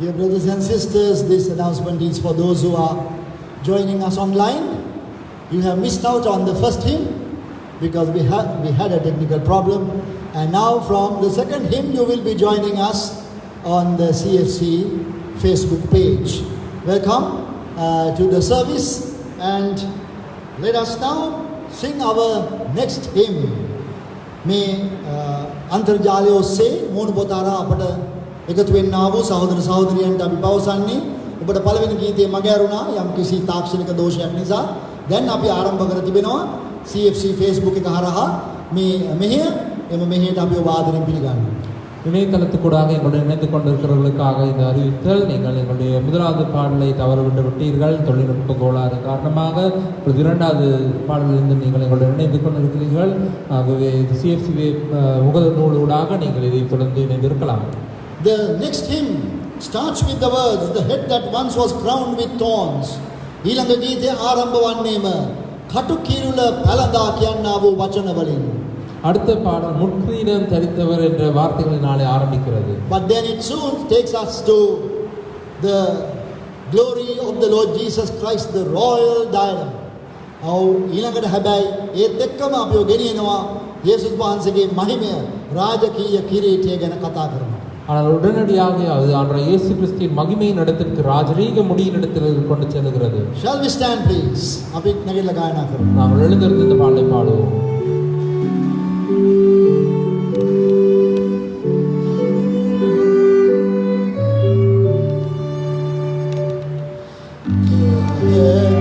Dear brothers and sisters, this announcement is for those who are joining us online. You have missed out on the first hymn because we had a technical problem, and now from the second hymn you will be joining us on the CFC Facebook page. Welcome to the service, and let us now sing our next hymn. මේ අන්තර්ජාලය ඔස්සේ මූණ පොතාරා අපට එකතු වෙන්නා වූ සහෝදර සහෝදරියන්ට අපි පවසන්නේ ඔබට පළවෙනි ගීතයේ මගහැරුණා යම් කිසි තාක්ෂණික දෝෂයක් නිසා. දැන් අපි ආරම්භ කර තිබෙනවා CFC Facebook එක හරහා මේ මෙහෙය. එම මෙහෙයට අපි ඔබ ආදරෙන් පිළිගන්නවා. இணையதளத்துக்கூடாக எங்களுடன் இணைந்து கொண்டிருக்கிறவர்களுக்காக இந்த அறிவித்தல். நீங்கள் எங்களுடைய முதலாவது பாடலை தவறவிட்டு விட்டீர்கள். தொழில்நுட்ப கோளாறு காரணமாக இரண்டாவது பாடலிலிருந்து நீங்கள் எங்களுடன் இணைந்து கொண்டிருக்கிறீர்கள். ஆகவே CFC முகநூலூடாக நீங்கள் இதை தொடர்ந்து இணைந்திருக்கலாம். The next hymn starts with the words, the head that once was crowned with thorns. ඊළඟ ගීතය ආරම්භ වන්නේම කටු කිරුළ පැලඳා කියන්නා වූ වචන වලින්. அடுத்த பாடல் முட்கிரீடம் தரித்தவர் என்ற வார்த்தைகளினாலே ஆரம்பிக்கிறது. But then it soon takes us to the glory of the Lord Jesus Christ, the royal diadem. ඊළඟට හැබැයි ඒත් එක්කම අපිව ගෙනියනවා යේසුස් වහන්සේගේ මහිමය රාජකීය කිරීටය ගැන කතා කරනවා. ஆனால் உடனடியாக அது ஆண்டவர் இயேசு கிறிஸ்துவின் மகிமையின் இடத்திற்கு ராஜரீக முடியின் இடத்தில் கொண்டு செல்கிறது. Shall we stand please? අපි නැගිටලා ගායනා කරමු. நாங்கள் எழுந்திருந்து இந்த பாடலை பாடுவோம்.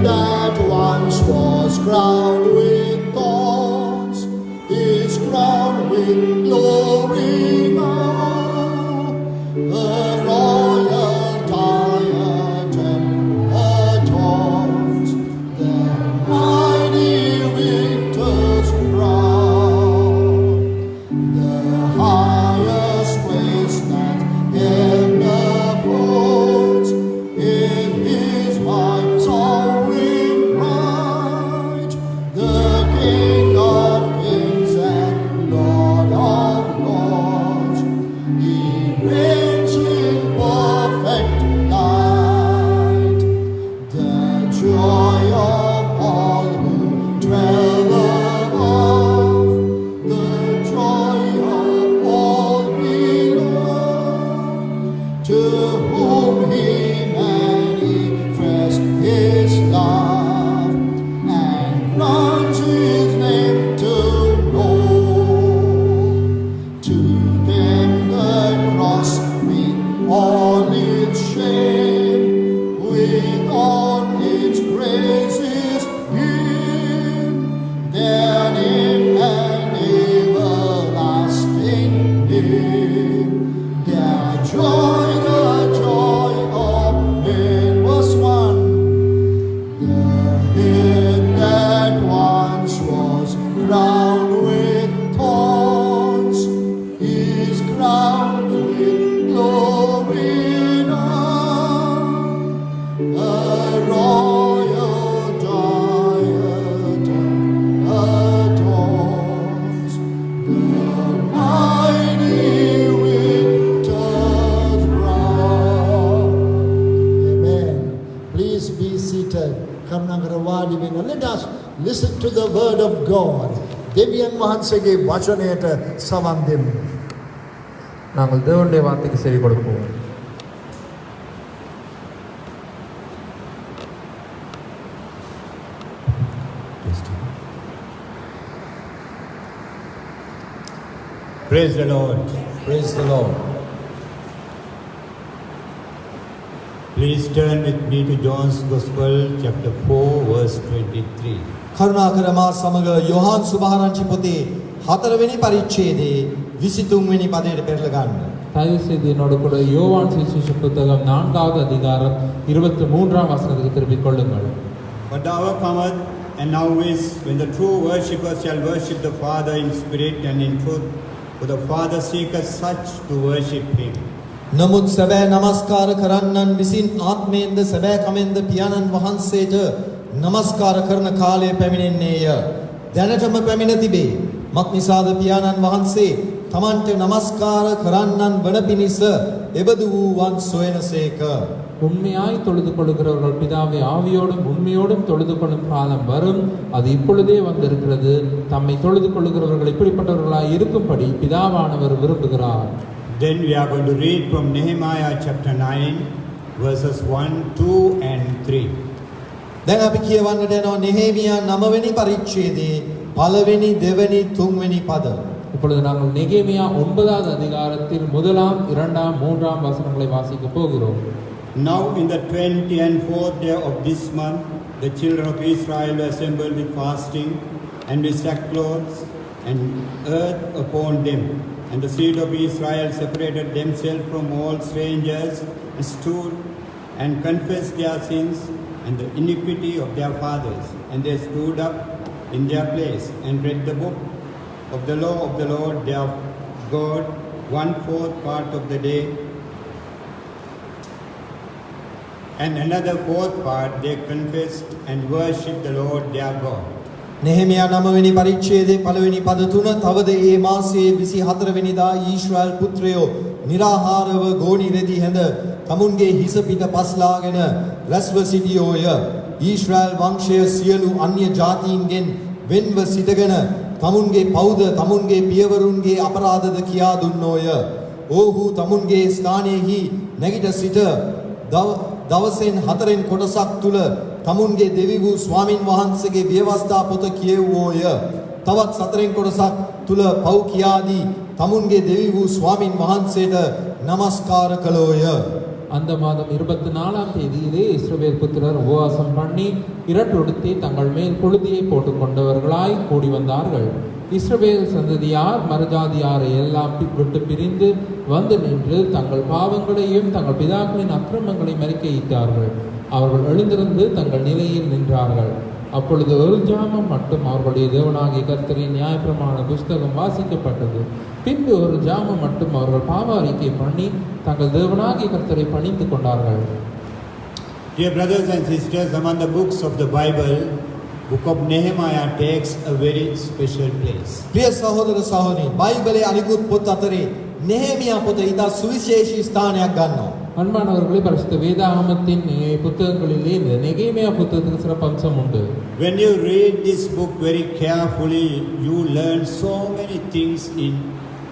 That once was crowned with thorns is crowned with glory now. The royal diadem adorns the mighty victor's crown. The highest place that ever affords it is my sovereign right, the King of kings and Lord of lords. He reigns in perfect light, the joy of all who dwell above, the joy of all below, to whom he manifests his love and grants his name to know. To them the cross with all its shame, with all its graces give, their name and everlasting name, their joy, the joy of men. Verse 1. The head that once was crowned with thorns is crowned with glory now. A royal diadem adorns the mighty victor's crown. Amen. Please be seated. කරුණාකර වාඩි වෙන්න. Let us listen to the word of God. දෙවියන් වහන්සේගේ වචනයට සවන් දෙමු. நாங்கள் தேவனுடைய வார்த்தைக்கு செவி கொடுப்போம். Praise the Lord. Praise the Lord. Please turn with me to John's Gospel, chapter 4, verse 23. කරුණාකර මා සමග යෝහන් සුභාරංචි පොතේ 4 වෙනි පරිච්ඡේදයේ 23 වෙනි පදයට පෙරලා ගන්න. தயவு செய்து என்னோடு கூட யோவான் சுவிசேஷ புத்தகம் 4வது அதிகாரம் 23ஆம் வசனத்துக்கு திருப்பிக் கொள்ளுங்கள். But the hour cometh, and now is, when the true worshippers shall worship the Father in spirit and in truth, for the Father seeketh such to worship him. නමුත් සැබෑ නමස්කාර කරන්නන් විසින් ආත්මයෙන්ද සැබෑ කමෙන්ද පියාණන් වහන්සේට නමස්කාර කරන කාලය පැමිණෙන්නේය. දැනටම පැමිණ තිබේ. මක්නිසාද පියාණන් වහන්සේ තමන්ට නමස්කාර කරන්නන් වන පිණිස එබඳු වූවන් සොයනසේක. உண்மையாய் தொழுது கொள்கிறவர்கள் பிதாவை ஆவியோடும் உண்மையோடும் தொழுது கொள்ளும் காலம் வரும், அது இப்பொழுதே வந்திருக்கிறது. தம்மை தொழுது கொள்கிறவர்கள் இப்படிப்பட்டவர்களாய் இருக்கும்படி பிதாவானவர் விரும்புகிறார். Then we are going to read from Nehemiah chapter 9 verses 1, 2 and 3. දැන් අපි කියවන්නට යනවා නෙහෙමියා 9 වෙනි පරිච්ඡේදයේ 1 වෙනි 2 වෙනි 3 වෙනි පද. இப்பொழுது நாங்கள் நெகேமியா 9வது அதிகாரத்தில் 1ஆம் 2ஆம் 3ஆம் வசனங்களை வாசிக்க போகிறோம். Now in the 24th day of this month, the children of Israel were assembled with fasting and with sackcloth and earth upon them. And the seed of Israel separated themselves from all strangers and stood and confessed their sins and the iniquity of their fathers. And they stood up in their place and read the book of the law of the Lord their God 1/4 part of the day. And another 4th part they confessed and worshipped the Lord their God. Nehemiah 9 වෙනි පරිච්ඡේදයේ 1 වෙනි පද 3 තවද ඒ මාසයේ 24 වෙනිදා ඊශ්‍රායල් පුත්‍රයෝ निराहारව ගෝණි රෙදි හැඳ තමුන්ගේ හිස පිට පස්ලාගෙන රැස්ව සිටියෝය. ඊශ්‍රායල් වංශය සියලු අන්‍ය ජාතීන්ගෙන් වෙන්ව සිටගෙන තමුන්ගේ පවුද තමුන්ගේ පියවරුන්ගේ අපරාධද කියා දුන්නෝය. ඔව්හු තමුන්ගේ ස්ථානයේහි නැගිට සිට දවසෙන් 4 කොටසක් තුල තමුන්ගේ දෙවි වූ ස්වාමින් වහන්සේගේ ව්‍යවස්ථා පොත කියවුවෝය. තවත් 4 කොටසක් තුල පව් කියාදී තමුන්ගේ දෙවි වූ ස්වාමින් වහන්සේට নমස්කාර කළෝය. அந்த மாதம் 24ஆம் தேதியிலே இஸ்ரவேல் புத்திரர் உபவாசம் பண்ணி இரட்டுடுத்தி தங்கள் மேல் புழுதியை போட்டுக் கொண்டவர்களாய் கூடி வந்தார்கள். இஸ்ரவேல் சந்ததியார் மறுஜாதியாரை எல்லாம் விட்டு பிரிந்து வந்து நின்று தங்கள் பாவங்களையும் தங்கள் பிதாக்களின் அக்கிரமங்களையும் அறிக்கையிட்டார்கள். அவர்கள் எழுந்திருந்து தங்கள் நிலையில் நின்றார்கள். அப்பொழுது ஒரு ஜாமம் மட்டும் அவர்களுடைய தேவனாகிய கர்த்தரின் நியாயப்பிரமாண புஸ்தகம் வாசிக்கப்பட்டது. பின்பு ஒரு ஜாமம் மட்டும் அவர்கள் பாவ அறிக்கை பண்ணி தங்கள் தேவனாகிய கர்த்தரை பணிந்து கொண்டார்கள். Dear brothers and sisters, among the books of the Bible, book of Nehemiah takes a very special place. ප්‍රිය සහෝදර සහෝදරනි, බයිබලයේ අනිකුත් පොත් අතරේ නෙහෙමියා පොත ඉතා සුවිශේෂී ස්ථානයක් ගන්නවා. அன்பானவர்களே, பரிசுத்த வேதாகமத்தின் புத்தகங்களிலே இந்த நெகேமியா புத்தகத்துக்கு சிறப்பம்சம் உண்டு. When you read this book very carefully, you learn so many things in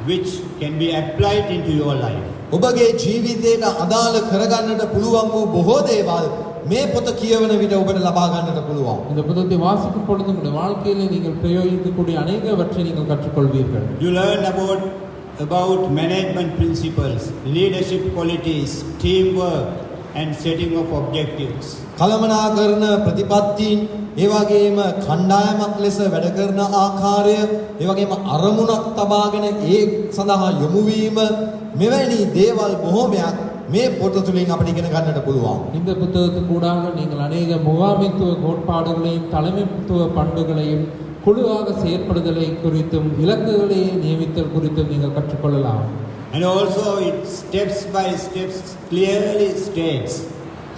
which can be applied into your life. ඔබගේ ජීවිතයට අදාළ කරගන්නට පුළුවන් වූ බොහෝ දේවල් මේ පොත කියවන විට ඔබට ලබා ගන්නට පුළුවන්. இந்த புத்தகத்தை வாசிக்கும் பொழுது உங்களுடைய வாழ்க்கையிலே நீங்கள் பிரயோகிக்கக்கூடிய அநேகவற்றை நீங்கள் கற்றுக்கொள்வீர்கள். You learn about management principles, leadership qualities, teamwork and setting of objectives. කළමනාකරන ප්‍රතිපත්තීන්, ඒ වගේම කණ්ඩායමක් ලෙස වැඩ කරන ආකාරය, ඒ වගේම අරමුණක් තබාගෙන ඒ සඳහා යොමු වීම, මෙවැනි දේවල් බොහෝමයක් මේ පොත තුලින් අපිට ඉගෙන ගන්නට පුළුවන්. இந்த புத்தகத்துக்கூடாக நீங்கள் அநேக முகாமைத்துவ கோட்பாடுகளையும் தலைமைத்துவ பண்புகளையும் குழுவாக செயற்படுதலை குறித்தும் இலக்குகளை நியமித்தல் குறித்தும் நீங்கள் கற்றுக்கொள்ளலாம். And also it steps by steps clearly states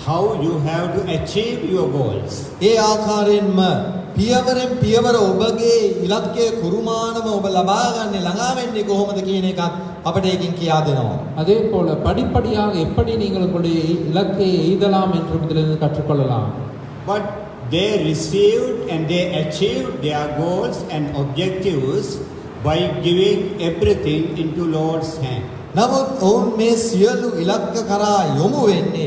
how you have to achieve your goals. ඒ ආකාරයෙන්ම පියවරෙන් පියවර ඔබගේ ඉලක්කය කුරුමානම ඔබ ලබා ගන්න ළඟා වෙන්නේ කොහොමද කියන එකත් අපිට ඒකෙන් කියා දෙනවා. அதே போல படிப்படியாக எப்படி நீங்கள் உங்களுடைய இலக்கை எய்தலாம் என்று இதிலிருந்து கற்றுக்கொள்ளலாம். But they received and they achieved their goals and objectives by giving everything into Lord's hand. නමුත් ඔවුන් මේ සියලු ඉලක්ක කරා යොමු වෙන්නේ,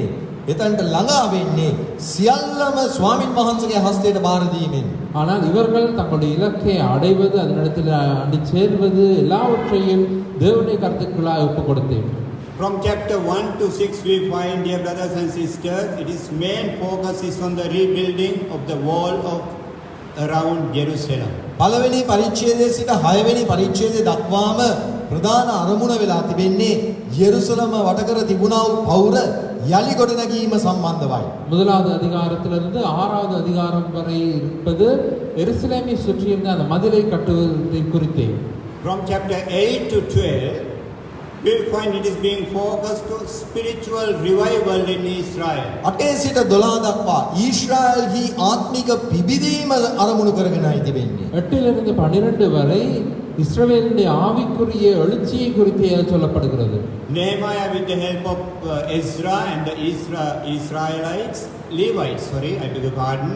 එතනට ළඟා වෙන්නේ සියල්ලම ස්වාමින් වහන්සේගේ හස්තයට බාර දීමෙන්. ஆனால் இவர்கள் தங்களுடைய இலக்கை அடைவது, அதனிடத்தில் அடி சேர்வது எல்லாவற்றையும் தேவனுடைய கருத்துக்களாக ஒப்புக் கொடுத்தேன். From chapter 1 to 6 we find, dear brothers and sisters, its main focus is on the rebuilding of the wall of around Jerusalem. පළවෙනි පරිච්ඡේදයේ සිට 6 වෙනි පරිච්ඡේදය දක්වාම ප්‍රධාන අරමුණ වෙලා තිබෙන්නේ යෙරුසලම වටකර තිබුණා වූ පෞර යලි ගොඩනැගීම සම්බන්ධවයි. முதலாவது அதிகாரத்திலிருந்து 6வது அதிகாரம் வரை இருப்பது எருசலேமை சுற்றியிருந்த அந்த மதிலை கட்டுவதை குறித்தே. From chapter 8 to 12 we find it is being focused on spiritual revival in Israel. 8 සිට 12 දක්වා ඊශ්‍රායල්හි ආත්මික පිබිදීම අරමුණු කරගෙනයි තිබෙන්නේ. 8 லிருந்து 12 வரை இஸ்ரவேலுடைய ஆவிக்குரிய எழுச்சியை குறித்து சொல்லப்படுகிறது. Nehemiah, with the help of Ezra and the Levites, I beg your pardon,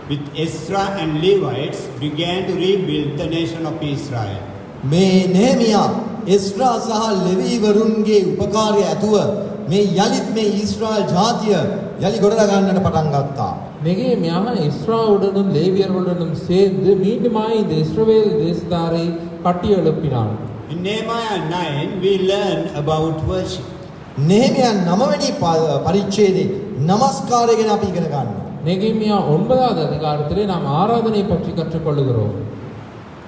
with Ezra and Levites began to rebuild the nation of Israel. මේ නෙහෙමියා එස්රා සහ ලෙවීවරුන්ගේ උපකාරය ඇතුව මේ යලිත් මේ ඊශ්‍රායල් ජාතිය යලි ගොඩනගා ගන්නට පටන් ගත්තා. நெகேமியா இஸ்ராவுடனும் லேவியர்களுடனும் சேர்ந்து மீண்டுமாய் இந்த இஸ்ரவேல் தேசத்தாரை கட்டி எழுப்பினான். In Nehemiah 9 we learn about worship. Nehemiah 9 වෙනි පරිච්ඡේදයේ নমස්කාරය ගැන අපි ඉගෙන ගන්නවා. நெகேமியா 9வது அதிகாரத்திலே நாம் ஆராதனை பற்றி கற்றுக்கொள்கிறோம்.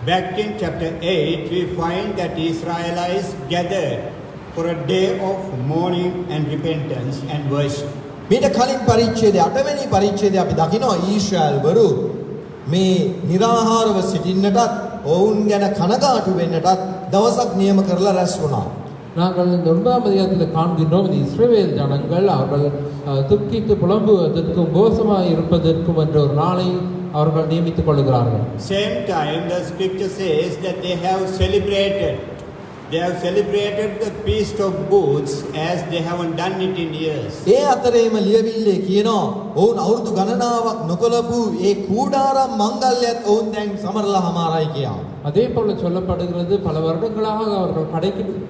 Back in chapter 8 we find that Israelites gathered for a day of mourning and repentance and worship. මීට කලින් පරිච්ඡේදයේ 8 වෙනි පරිච්ඡේදයේ අපි දකිනවා ඊශ්‍රායල් වරු මේ निराहारව සිටින්නටත් ඔවුන් ගැන කනගාටු වෙන්නටත් දවසක් නියම කරලා රැස් වුණා. நாங்கள் இந்த 9ஆம் அதிகாரத்தில் காண்கின்றோம் இந்த இஸ்ரவேல் ஜனங்கள் அவர்கள் துக்கித்து புலம்புவதற்கும் கோஷமாய் இருப்பதற்கும் என்ற ஒரு நாளை அவர்கள் நியமித்துக் கொள்கிறார்கள். Same time the scripture says that they have celebrated the Feast of Booths as they haven't done it in years. ඒ අතරේම ලියවිල්ලේ කියනවා ඔවුන් අවුරුදු ගණනාවක් නොකලපු ඒ කූඩාරම් මංගල්‍යයත් ඔවුන් දැන් සමරලා හමාරයි කියා. அதே போல சொல்லப்படுகிறது பல வருடங்களாக அவர்கள்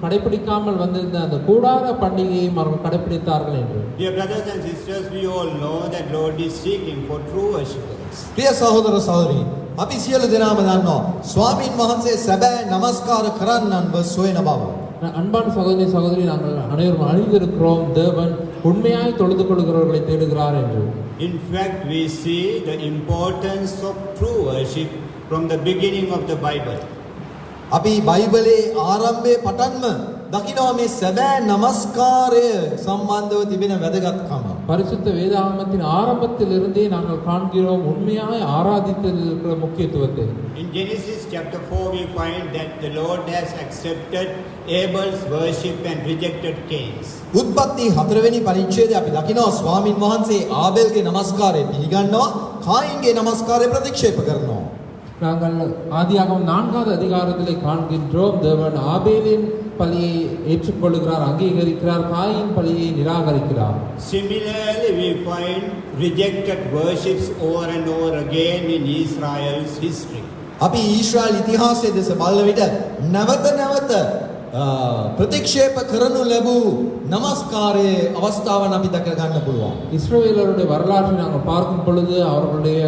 கடைபிடிக்காமல் வந்திருந்த அந்த கூடார பண்டிகையையும் அவர்கள் கடைபிடித்தார்கள் என்று. Dear brothers and sisters, we all know that Lord is seeking for true worshippers. ප්‍රිය සහෝදර සහෝදරී අපි සියලු දෙනාම දන්නවා ස්වාමීන් වහන්සේ සැබෑ නමස්කාර කරන්නන්ව සොයන බව. அன்பான சகோதரி நாங்கள் அனைவரும் அறிந்திருக்கிறோம் தேவன் உண்மையாய் தொழுது கொள்கிறவர்களை தேடுகிறார் என்று. In fact, we see the importance of true worship from the beginning of the Bible. අපි බයිබලයේ ආරම්භයේ පටන්ම දකිනවා මේ සැබෑ නමස්කාරය සම්බන්ධව තිබෙන වැදගත්කම. பரிசுத்த வேதாகமத்தின் ஆரம்பத்தில் இருந்தே நாங்கள் காண்கிறோம் உண்மையாய் ஆராதித்தல் இருக்கிற முக்கியத்துவத்தை. In Genesis chapter 4 we find that the Lord has accepted Abel's worship and rejected Cain's. උත්පත්ති 4 වෙනි පරිච්ඡේදයේ අපි දකිනවා ස්වාමින් වහන්සේ ආබෙල්ගේ නමස්කාරය පිළිගන්නවා කායින්ගේ නමස්කාරය ප්‍රතික්ෂේප කරනවා. நாங்கள் ஆதியாகமம் 4வது அதிகாரத்திலே காண்கின்றோம் தேவன் ஆபேலின் பலியை ஏற்றுக்கொள்கிறார், அங்கீகரிக்கிறார், காயின் பலியை நிராகரிக்கிறார். Similarly, we find rejected worships over and over again in Israel's history. අපි ඊශ්‍රායල් ඉතිහාසයේ දෙස බලන විට නැවත නැවත ප්‍රතික්ෂේප කරනු ලැබූ නමස්කාරයේ අවස්ථාවන් අපි දැක ගන්න පුළුවන්. இஸ்ரவேலருடைய வரலாற்றை நாங்கள் பார்க்கும் பொழுது அவர்களுடைய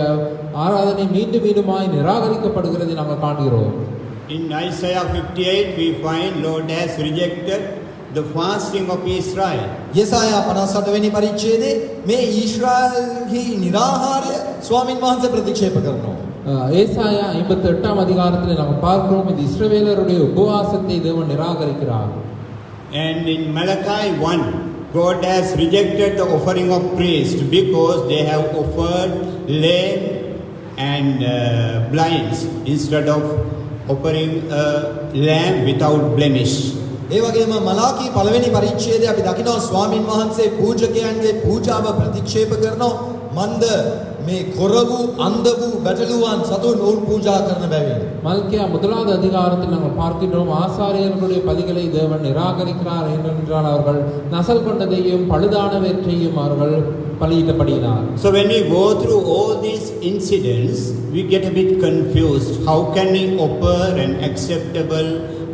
ஆராதனை மீண்டும் மீண்டுமாய் நிராகரிக்கப்படுகிறதை நாங்கள் காண்கிறோம். In Isaiah 58 we find Lord has rejected the fasting of Israel. යෙසායා 58 වෙනි පරිච්ඡේදයේ මේ ඊශ්‍රායල්හි निराहारය ස්වාමින් වහන්සේ ප්‍රතික්ෂේප කරනවා. ஏசாயா 58ஆம் அதிகாரத்தில் நாங்கள் பார்க்கிறோம் இந்த இஸ்ரவேலருடைய உபவாசத்தை தேவன் நிராகரிக்கிறார். And in Malachi 1 God has rejected the offering of priests because they have offered lame and blinds instead of offering a lamb without blemish. ඒ වගේම මලාකී 1 වෙනි පරිච්ඡේදයේ අපි දකිනවා ස්වාමින් වහන්සේ පූජකයන්ගේ පූජාව ප්‍රතික්ෂේප කරනවා මන්ද මේ කොර වූ අන්ධ වූ බැටළුවන් සතුන් ඔවුන් පූජා කරන බැවින්. மல்கியா 1வது அதிகாரத்தில் நாங்கள் பார்க்கின்றோம் ஆசாரியர்களுடைய பலிகளை தேவன் நிராகரிக்கிறார் ஏனென்றால் அவர்கள் நசல் கொண்டதையும் பழுதானவற்றையும் அவர்கள் பலியிட்டபடியினார். So when we go through all these incidents we get a bit confused. How can we offer an acceptable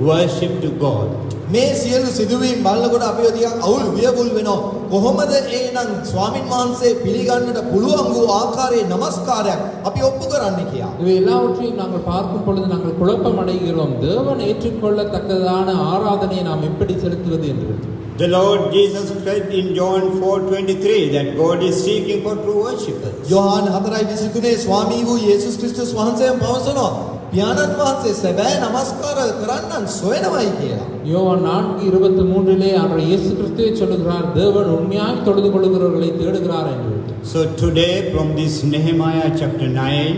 worship to God? මේ සියලු සිදුවීම් බලනකොට අපිව ටිකක් අවුල් වියවුල් වෙනවා. කොහොමද එහෙනම් ස්වාමින් වහන්සේ පිළිගන්නට පුළුවන් වූ ආකාරයේ නමස්කාරයක් අපි ඔප්පු කරන්නේ කියලා. இவை எல்லாவற்றையும் நாங்கள் பார்க்கும் பொழுது நாங்கள் குழப்பம் அடைகிறோம். தேவன் ஏற்றுக்கொள்ளத்தக்கதான ஆராதனையை நாம் எப்படி செலுத்துவது என்று. The Lord Jesus said in John 4:23 that God is seeking for true worshippers. යෝහන් 4:23 ස්වාමී වූ යේසුස් ක්‍රිස්තුස් වහන්සේම පවසනවා පියාණන් වහන්සේ සැබෑ නමස්කාර කරන්නන් සොයනවායි කියලා. யோவான் 4:23 ஆண்டவர் இயேசு கிறிஸ்துவே சொல்லுகிறார் தேவன் உண்மையாய் தொழுது கொள்கிறவர்களை தேடுகிறார் என்று. So today from this Nehemiah chapter 9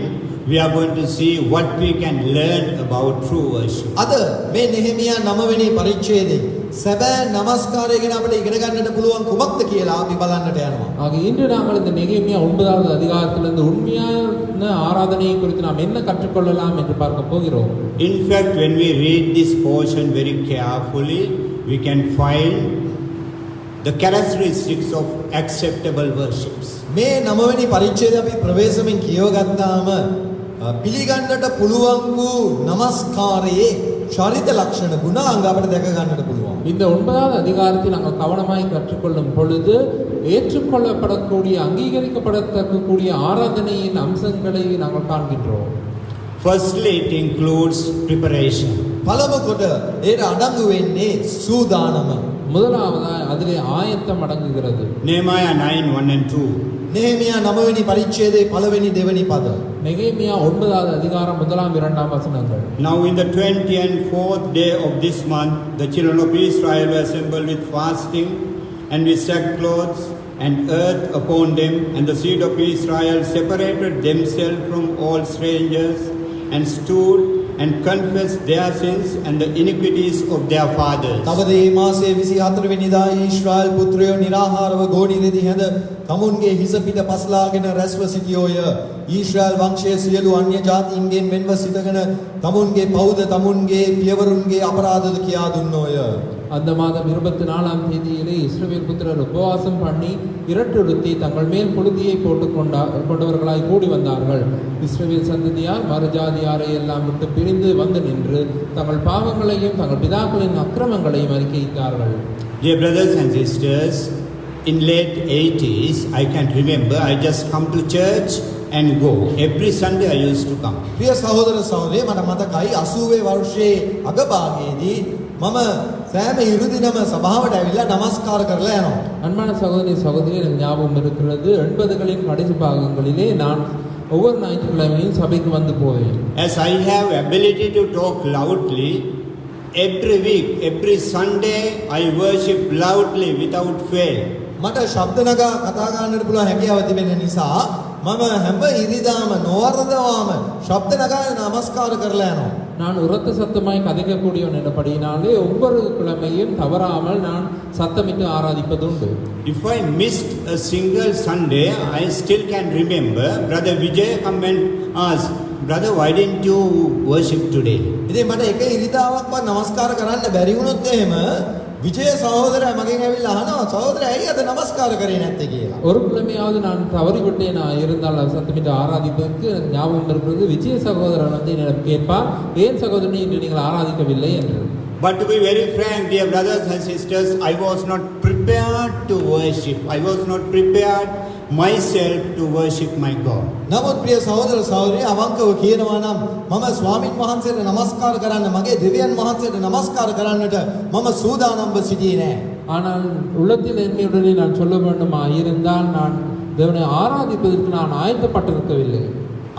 we are going to see what we can learn about true worship. අද මේ නෙහෙමියා 9 වෙනි පරිච්ඡේදයේ සැබෑ නමස්කාරය ගැන අපිට ඉගෙන ගන්නට පුළුවන් කුමක්ද කියලා අපි බලන්නට යනවා. ஆக இன்று நாங்கள் இந்த நெகேமியா 9வது அதிகாரத்திலிருந்து உண்மையான ஆராதனையை குறித்து நாம் என்ன கற்றுக்கொள்ளலாம் என்று பார்க்க போகிறோம். In fact, when we read this portion very carefully, we can find the characteristics of acceptable worships. මේ 9 වෙනි පරිච්ඡේදය අපි ප්‍රවේශමෙන් කියවගත්තාම පිළිගන්නට පුළුවන් වූ නමස්කාරයේ චරිත ලක්ෂණ ගුණාංග අපිට දැක ගන්නට පුළුවන්. இந்த 9வது அதிகாரத்தில் நாங்கள் கவனமாய் கற்றுக்கொள்ளும் பொழுது ஏற்றுக்கொள்ளப்படக்கூடிய அங்கீகரிக்கப்படக்கூடிய ஆராதனையின் அம்சங்களை நாங்கள் காண்கின்றோம். Firstly, it includes preparation. පළමු කොට ඒට අඩංගු වෙන්නේ සූදානම. முதலாவதாய் அதிலே ஆயத்தம் அடங்குகிறது. Nehemiah 9, 1 and 2. නෙහෙමියා 9 වෙනි පරිච්ඡේදයේ පළවෙනි දෙවෙනි පද. நெகேமியா 9வது அதிகாரம் 1ஆம் 2ஆம் வசனங்கள். Now in the 24th day of this month, the children of Israel were assembled with fasting and with sackcloth and earth upon them, and the seed of Israel separated themselves from all strangers and stood and confessed their sins and the iniquities of their fathers. තවද මේ මාසයේ 24 වෙනිදා ඊශ්‍රායල් පුත්‍රයෝ निराහාරව ගෝණි රෙදි හැඳ තමුන්ගේ හිස පිට පස්ලාගෙන රැස්ව සිටියෝය. ඊශ්‍රායල් වංශයේ සියලු අන්‍ය ජාතීන්ගෙන් වෙන්ව සිටගෙන තමුන්ගේ පවුද තමුන්ගේ පියවරුන්ගේ අපරාධද කියා දුන්නෝය. அந்த மாதம் 24ஆம் தேதியிலே இஸ்ரவேல் புத்திரர் உபவாசம் பண்ணி இரட்டுடுத்தி தங்கள் மேல் புழுதியை போட்டுக் கொண்டவர்களாய் கூடி வந்தார்கள். இஸ்ரவேல் சந்ததியார் மறுஜாதியாரை எல்லாம் விட்டு பிரிந்து வந்து நின்று தங்கள் பாவங்களையும் தங்கள் பிதாக்களின் அக்கிரமங்களையும் அறிக்கையிட்டார்கள். Dear brothers and sisters, in late 80s, I can remember I just come to church and go. Every Sunday I used to come. ප්‍රිය සහෝදර සහෝදරිය මට මතකයි 80 වර්ෂයේ අගභාගයේදී මම සෑම ඉරුදිනම සභාවට ඇවිල්ලා නමස්කාර කරලා යනවා. அன்பான சகோதரி சகோதரி எனக்கு ஞாபகம் இருக்கிறது 80களின் கடைசி பாகங்களிலே நான் ஒவ்வொரு ஞாயிற்றுக்கிழமையும் சபைக்கு வந்து போவேன். As I have ability to talk loudly, every week, every Sunday I worship loudly without fail. මට ශබ්ද නගා කතා කරන්නට පුළුවන් හැකියාව තිබෙන නිසා මම හැම ඉරිදාම නොවරදවාම ශබ්ද නගා නමස්කාර කරලා යනවා. நான் உரத்த சத்தமாய் கதைக்கக்கூடியவன் என்றபடியினாலே ஒவ்வொரு கிழமையும் தவறாமல் நான் சத்தமிட்டு ஆராதிப்பதுண்டு. If I missed a single Sunday, I still can remember Brother Vijay come and ask, brother, why didn't you worship today? ඉතින් මට එක ඉරිදාවක්වත් නමස්කාර කරන්න බැරි වුණොත් එහෙම විජය සහෝදරයා මගෙන් ඇවිල්ලා අහනවා සහෝදරයා ඇයි අද නමස්කාර කරේ නැත්තේ කියලා. ஒரு கிழமையாவது நான் தவறிவிட்டேன் இருந்தால் சத்தமிட்டு ஆராதிப்பதற்கு எனக்கு ஞாபகம் இருக்கிறது. விஜய சகோதரன் வந்து என்னிடம் கேட்பார், ஏன் சகோதரனை இன்று நீங்கள் ஆராதிக்கவில்லை என்று. But to be very frank, dear brothers and sisters, I was not prepared to worship. I was not prepared myself to worship my God. නමුත් ප්‍රිය සහෝදර සහෝදරිය අවංකව කියනවා නම් මම ස්වාමින් වහන්සේට නමස්කාර කරන්න මගේ දෙවියන් වහන්සේට නමස්කාර කරන්නට මම සූදානම්ව සිටියේ නැහැ. ஆனால் உள்ளத்தில் என்னுடனே நான் சொல்ல வேண்டுமா இருந்தால் நான் தேவனை ஆராதிப்பதற்கு நான் ஆயத்தப்பட்டிருக்கவில்லை.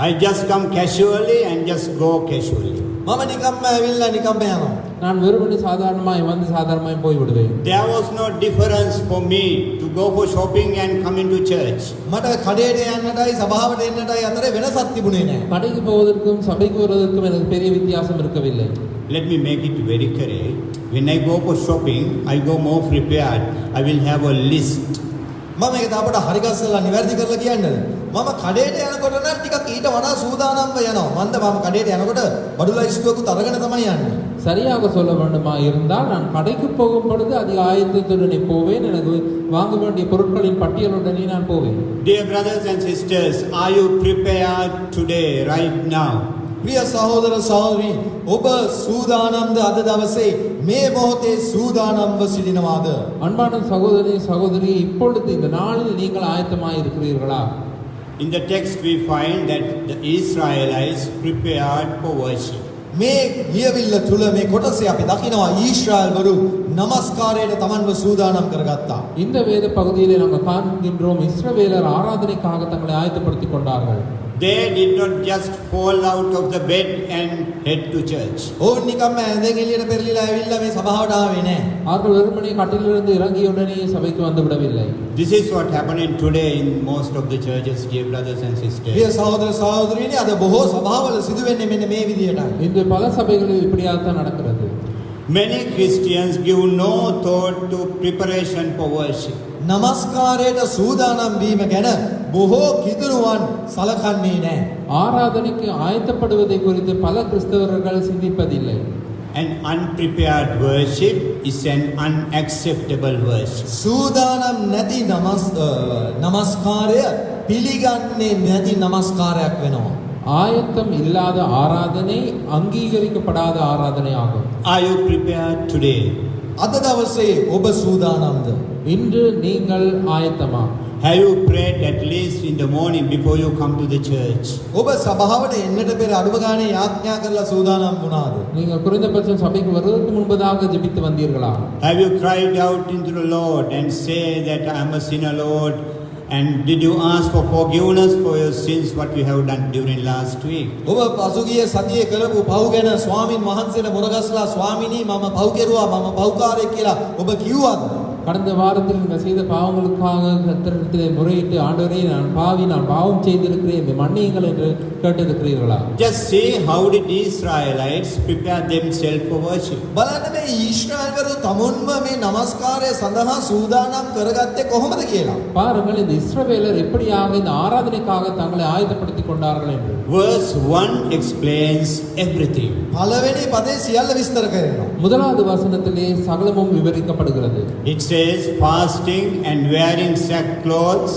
I just come casually and just go casually. මම නිකම්ම ඇවිල්ලා නිකම්ම යනවා. நான் வெறுமனே சாதாரணமாய் வந்து சாதாரணமாய் போய் விடுவேன். There was no difference for me to go for shopping and come into church. මට කඩේට යන්නටයි සභාවට එන්නටයි අතරේ වෙනසක් තිබුණේ නැහැ. கடைக்கு போவதற்கும் சபைக்கு வருவதற்கும் எனக்கு பெரிய வித்தியாசம் இருக்கவில்லை. Let me make it very correct. When I go for shopping, I go more prepared. I will have a list. මම ඒක අපට හරි ගස්සලා නිවැරදි කරලා කියන්නද? මම කඩේට යනකොට නම් ටිකක් ඊට වඩා සූදානම්ව යනවා. මම කඩේට යනකොට බඩු ලයිස්තුවකුත් අරගෙන තමයි යන්නේ. சரியாக சொல்ல வேண்டுமா இருந்தால் நான் கடைக்கு போகும் பொழுது அதிக ஆயத்தத்துடனே போவேன். எனக்கு வாங்க வேண்டிய பொருட்களின் பட்டியலுடனே நான் போவேன். Dear brothers and sisters, are you prepared today, right now? ප්‍රිය සහෝදර සහෝදරි ඔබ සූදානම්ද අද දවසේ මේ මොහොතේ සූදානම්ව සිටිනවාද? அன்பான சகோதரி சகோதரி இப்பொழுது இந்த நாளில் நீங்கள் ஆயத்தமாய் இருக்கிறீர்களா? In the text we find that the Israelites prepared for worship. මේ ලියවිල්ල තුල මේ කොටසේ අපි දකිනවා ඊශ්‍රායල්වරු නමස්කාරයට තමන්ව සූදානම් කරගත්තා. இந்த வேத பகுதியிலே நாங்கள் காண்கின்றோம் இஸ்ரவேலர் ஆராதனைக்காக தங்களை ஆயத்தப்படுத்திக் கொண்டார்கள். They did not just fall out of the bed and head to church. ඔවුන් නිකම්ම ඇඳෙන් එළියට පෙරලිලා ඇවිල්ලා මේ සභාවට ආවේ නැහැ. அவர்கள் வெறுமனே கட்டிலிருந்து இறங்கிய உடனே சபைக்கு வந்து விடவில்லை. This is what happening today in most of the churches, dear brothers and ප්‍රිය sisters. සහෝදර සහෝදරියනි අද බොහෝ සභාවල සිදුවෙන්නේ මෙන්න මේ විදිහටයි. இன்று பல சபைகளில் இப்படியாகத்தான் நடக்கிறது. Many Christians give no thought to preparation for worship. නමස්කාරයට සූදානම් වීම ගැන බොහෝ කිතුරුවන් සලකන්නේ නැහැ. ஆராதனைக்கு ஆயத்தப்படுவதை குறித்து பல கிறிஸ்தவர்கள் சிந்திப்பதில்லை. An unprepared worship is an unacceptable worship. සූදානම් නැති නමස්කාරය පිළිගන්නේ නැති නමස්කාරයක් වෙනවා. ஆயத்தம் இல்லாத ஆராதனை அங்கீகரிக்கப்படாத ஆராதனை ஆகும். Are you prepared today? අද දවසේ ඔබ සූදානම්ද? இன்று நீங்கள் ஆயத்தமா? Have you prayed at least in the morning before you come to the church? ඔබ සභාවට එන්නට පෙර අඩුම ගානේ යාඥා කරලා සූදානම් වුණාද? நீங்கள் குறைந்தபட்சம் சபைக்கு வருவதற்கு முன்பதாக ஜெபித்து வந்தீர்களா? Have you cried out into the Lord and say that I am a sinner, Lord? And did you ask for forgiveness for your sins, what you have done during last week? ඔබ පසුගිය සතියේ කරපු පව් ගැන ස්වාමින් වහන්සේට මුරගස්ලා ස්වාමිනී මම පව් කෙරුවා මම පව්කාරයෙක් කියලා ඔබ කිව්වද? கடந்த வாரத்தில் நீங்கள் செய்த பாவங்களுக்காக கர்த்தரிடத்திலே முறையிட்டு ஆண்டவரே நான் பாவம் செய்திருக்கிறேன் என்னை மன்னியுங்கள் என்று கேட்டிருக்கிறீர்களா? Just see how did the Israelites prepare themselves for worship. බලන්න මේ ඊශ්‍රායල්වරු තමුන්ම මේ නමස්කාරය සඳහා සූදානම් කරගත්තේ කොහොමද කියලා. பாருங்கள் இந்த இஸ்ரவேலர் எப்படியாக இந்த ஆராதனைக்காக தங்களை ஆயத்தப்படுத்திக் கொண்டார்கள் என்று. Verse 1 explains everything. පළවෙනි පදේ සියල්ල විස්තර කරනවා. முதலாவது வசனத்திலே சகலமும் விவரிக்கப்படுகிறது. It says fasting and wearing sackcloths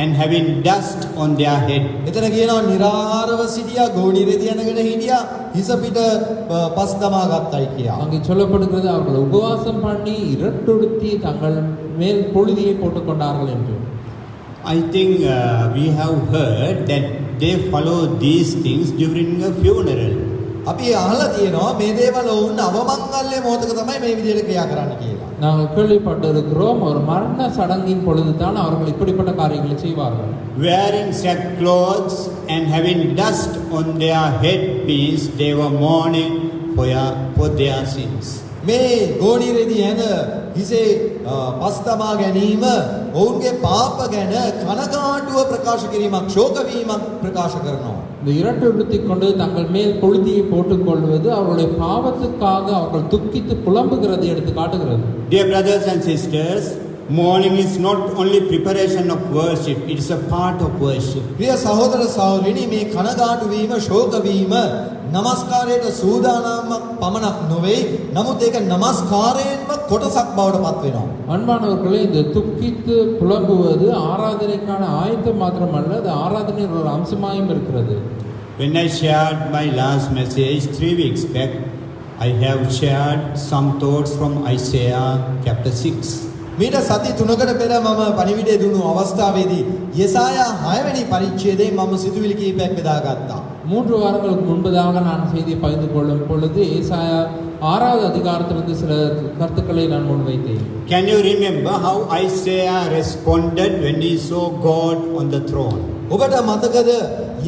and having dust on their head. එතන කියනවා निराहारව සිටියා ගෝණි රෙදි යනගෙන හිටියා හිස පිට පස් දමා ගත්තයි කියලා. அங்கே சொல்லப்படுகிறது அவர்கள் உபவாசம் பண்ணி இரட்டுடுத்தி தங்கள் மேல் பொழுதியை போட்டுக் கொண்டார்கள் என்று. I think we have heard that they follow these things during a funeral. අපි අහලා තියෙනවා මේ දේවල් වුණ අවමංගල්‍ය මොහොතක තමයි මේ විදිහට ක්‍රියා කරන්න කියලා. நாங்கள் கேள்விப்பட்டிருக்கிறோம் ஒரு மரண சடங்கின் பொழுதுதான் அவர்கள் இப்படிப்பட்ட காரியங்களை செய்வார்கள். Wearing sackcloths and having dust on their head means they were mourning for their sins. මේ ගෝණි රෙදි යන හිසේ පස් දමා ගැනීම ඔවුන්ගේ පාප ගැන කනගාටුව ප්‍රකාශ කිරීමක් ශෝක වීමක් ප්‍රකාශ කරනවා. இந்த இரட்டு உடுத்திக் கொண்டு தங்கள் மேல் பொழுதியை போட்டுக் கொள்வது அவர்களுடைய பாவத்துக்காக அவர்கள் துக்கித்து புலம்புகிறதை எடுத்து காட்டுகிறது. Dear brothers and sisters, mourning is not only preparation of worship, it is a part of worship. ප්‍රිය සහෝදර සහෝදරිනි මේ කනගාටු වීම ශෝක වීම නමස්කාරයට සූදානම්ක් පමණක් නොවේ. නමුත් ඒක නමස්කාරයෙන්ම කොටසක් බවට පත් වෙනවා. அன்பானவர்களே இந்த துக்கித்து புலம்புவது ஆராதனைக்கான ஆயத்தம் மாத்திரமல்ல அது ஆராதனையின் ஒரு அம்சமாயும் இருக்கிறது. When I shared my last message 3 weeks back, I have shared some thoughts from Isaiah chapter 6. මීට සති 3කට පෙර මම පණිවිඩය දුණු අවස්ථාවේදී යෙසායා 6 වෙනි පරිච්ඡේදයේ මම සිතුවිලි කිහිපයක් බෙදාගත්තා. 3 வாரங்களுக்கு முன்பதாக நான் செய்தியை பகிர்ந்து கொள்ளும் பொழுது ஏசாயா 6வது அதிகாரத்திலிருந்து சில கருத்துக்களை நான் முன்வைத்தேன். Can you remember how Isaiah responded when he saw God on the throne? ඔබට මතකද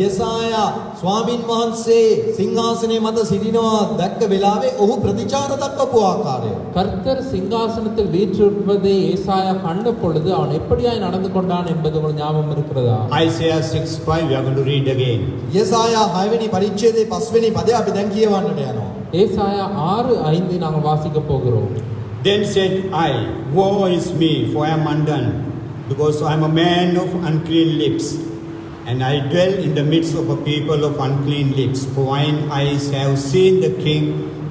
යෙසායා ස්වාමින් වහන්සේ සිංහාසනයේ මත සිටිනවා දැක්ක වෙලාවේ ඔහු ප්‍රතිචාර දක්වපු ආකාරය. கர்த்தர் சிங்காசனத்தில் வீற்றிருப்பதை ஏசாயா கண்ட பொழுது அவன் எப்படியாய் நடந்து கொண்டான் என்பது உங்களுக்கு ஞாபகம் இருக்கிறதா? Isaiah 6:5 we are going to read again. යෙසායා 6 වෙනි පරිච්ඡේදයේ 5 වෙනි පදය අපි දැන් කියවන්නට යනවා. ஏசாயா 6:5 நாங்கள் வாசிக்க போகிறோம். Then said I, woe is me, for I am undone, because I am a man of unclean lips, and I dwell in the midst of a people of unclean lips. For mine eyes have seen the King,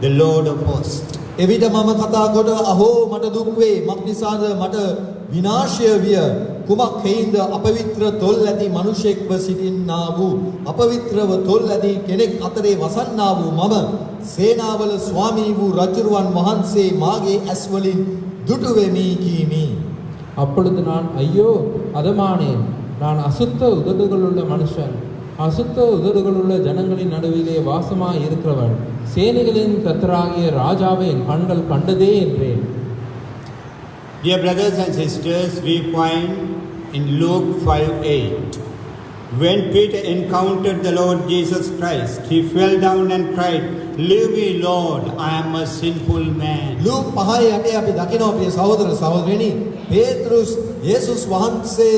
the Lord of hosts. එවිට මම කතා කොට අහෝ මට දුක් වේ මක් නිසාද මට විනාශය විය කුමක් හේින්ද අපවිත්‍ර තොල් ඇති මිනිසෙක්ව සිටින්නා වූ අපවිත්‍රව තොල් ඇති කෙනෙක් අතරේ වසන්නා වූ මම සේනාවල ස්වාමී වූ රජුරුවන් වහන්සේ මාගේ ඇස් වලින් දුටු වෙමි කීමි. அப்பொழுது நான் ஐயோ அதமானேன், நான் அசுத்த உதடுகளுள்ள மனுஷன், அசுத்த உதடுகளுள்ள ஜனங்களின் நடுவிலே வாசமாய் இருக்கிறவன், சேனைகளின் கர்த்தராகிய ராஜாவை என் கண்கள் கண்டதே என்றேன். Dear brothers and sisters, we find in Luke 5:8, When Peter encountered the Lord Jesus Christ, he fell down and cried, "Leave me, Lord, I am a sinful man." Luke 5:8 අපි දකිනවා ප්‍රිය සහෝදර සහෝදරියනි පේත්‍රුස් යේසුස් වහන්සේ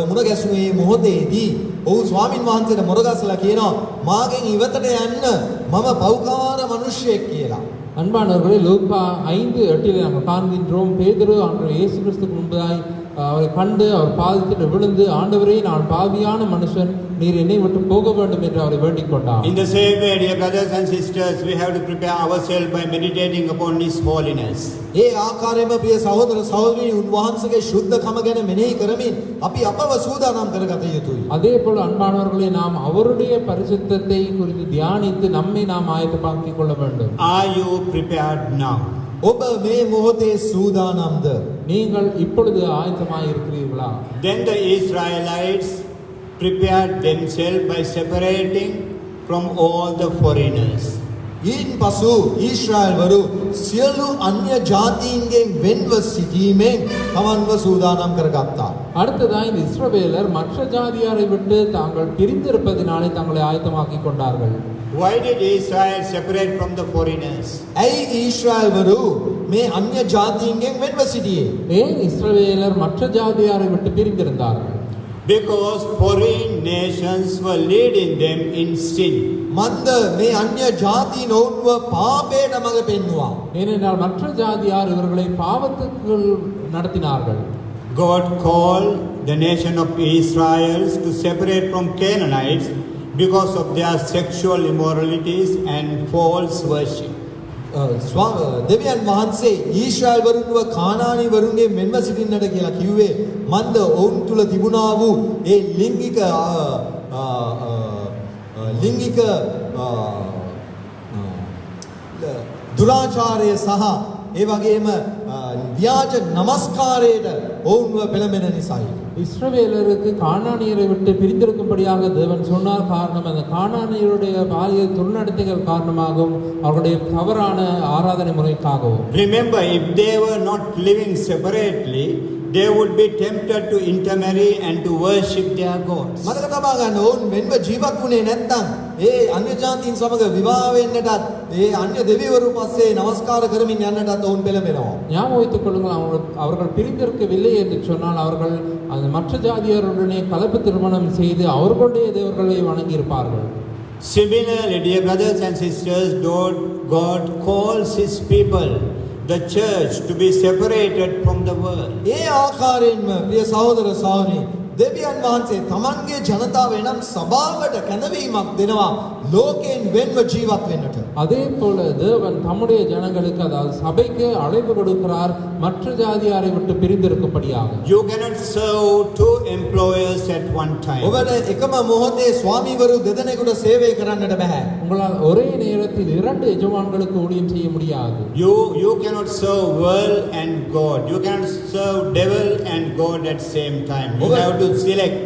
මුණ ගැසුනේ මොහොතේදී ඔහු ස්වාමින් වහන්සේට මොරගස්සලා කියනවා මාගෙන් ඉවතට යන්න මම පෞකාර මිනිසෙක් කියලා. அன்பானவர்களே லூக்கா 5:8 நம்ம காண்கின்றோம் பேதுரு அன்று இயேசு கிறிஸ்துக்கு முன்பதாய் அவரை கண்டு அவர் பாதத்தில் விழுந்து ஆண்டவரே நான் பாவியான மனுஷன் நீர் என்னை விட்டு போக வேண்டும் என்று அவரை வேண்டிக் கொண்டார். In the same way, dear brothers and sisters, we have to prepare ourselves by meditating upon His holiness. ඒ ආකාරයෙන්ම ප්‍රිය සහෝදර සහෝදරියනි උන්වහන්සේගේ ශුද්ධකම ගැන මෙනෙහි කරමින් අපි අපව සූදානම් කරගත යුතුයි. அதே போல அன்பானவர்களே நாம் அவருடைய பரிசுத்தத்தை குறித்து தியானித்து நம்மை நாம் ஆயத்தமாக்கிக் கொள்ள வேண்டும். Are you prepared now? ඔබ මේ මොහොතේ සූදානම්ද? நீங்கள் இப்பொழுது ஆயத்தமாய் இருக்கிறீர்களா? Then the Israelites prepared themselves by separating from all the foreigners. ඊන් පසු ඊශ්‍රායල්වරු සියලු අන්‍ය ජාතීන්ගෙන් වෙන්ව සිටීමෙන් තමන්ව සූදානම් කරගත්තා. அடுத்ததாய் இந்த இஸ்ரவேலர் மற்ற ஜாதியாரை விட்டு தாங்கள் பிரிந்திருப்பதினாலே தங்களை ஆயத்தமாக்கிக் கொண்டார்கள். Why did Israel separate from the foreigners? ඇයි ඊශ්‍රායල්වරු මේ අන්‍ය ජාතීන්ගෙන් වෙන්ව සිටියේ? ஏன் இஸ்ரவேலர் மற்ற ஜாதியாரை விட்டு பிரிந்திருந்தார்கள்? Because foreign nations were leading them in sin. මන්ද මේ අන්‍ය ජාතීන් ඔවුන්ව පාපයට මඟ පෙන්වුවා. ஏனென்றால் மற்ற ஜாதியார் இவர்களை பாவத்துக்குள் நடத்தினார்கள். God called the nation of Israel to separate from Canaanites because of their sexual immoralities and false worship. දෙවියන් වහන්සේ ඊශ්‍රායල්වරුන්ව කානානීවරුන්ගේ මෙන්ව සිටින්නට කියලා කිව්වේ මන්ද ඔවුන් තුල තිබුණා වූ ඒ ලිංගික දුරාචාරය සහ ඒ වගේම ව්‍යාජ නමස්කාරයට ඔවුන්ව පෙළඹෙන නිසායි. இஸ்ரவேலருக்கு கானானியரை விட்டு பிரிந்திருக்கும்படியாக தேவன் சொன்னார். காரணம் அந்த கானானியருடைய பாலியல் துர்நடத்தைகள் காரணமாகவும் அவருடைய தவறான ஆராதனை முறைக்காகவும். Remember, if they were not living separately, they would be tempted to intermarry and to worship their gods. මතක තබා ගන්න ඕන් මෙන්ව ජීවත් වුණේ නැත්නම් ඒ අන්‍ය ජාතීන් සමග විවාහ වෙන්නටත් ඒ අන්‍ය දෙවිවරු පස්සේ නමස්කාර කරමින් යන්නටත් ඔවුන් පෙළඹෙනවා. ஞாபகம் வைத்துக் கொள்ளுங்கள், அவர்கள் பிரிந்திருக்கவில்லை என்று சொன்னால் அவர்கள் அந்த மற்ற ஜாதியருடனே கலப்பு திருமணம் செய்து அவர்களுடைய தேவர்களை வணங்கியிருப்பார்கள். Similarly, dear brothers and sisters, God calls His people, the church, to be separated from the world. ඒ ආකාරයෙන්ම ප්‍රිය සහෝදර සහෝදරි දෙවියන් වහන්සේ තමන්ගේ ජනතාව එනම් සභාවට කැඳවීමක් දෙනවා ලෝකයෙන් වෙන්ව ජීවත් වෙන්නට. அதே போல தேவன் தம்முடைய ஜனங்களுக்கு அதாவது சபைக்கு அழைப்பு கொடுக்கிறார் மற்ற ஜாதியாரை விட்டு பிரிந்திருக்கும்படியாக. You cannot serve two employers at one time. ඔබට එකම මොහොතේ ස්වාමීවරු දෙදෙනෙකුට සේවය කරන්නට බෑ. உங்களால் ஒரே நேரத்தில் இரண்டு எஜமான்களுக்கு ஊழியம் செய்ய முடியாது. You cannot serve world and God. You cannot serve devil and God at same time. You have to select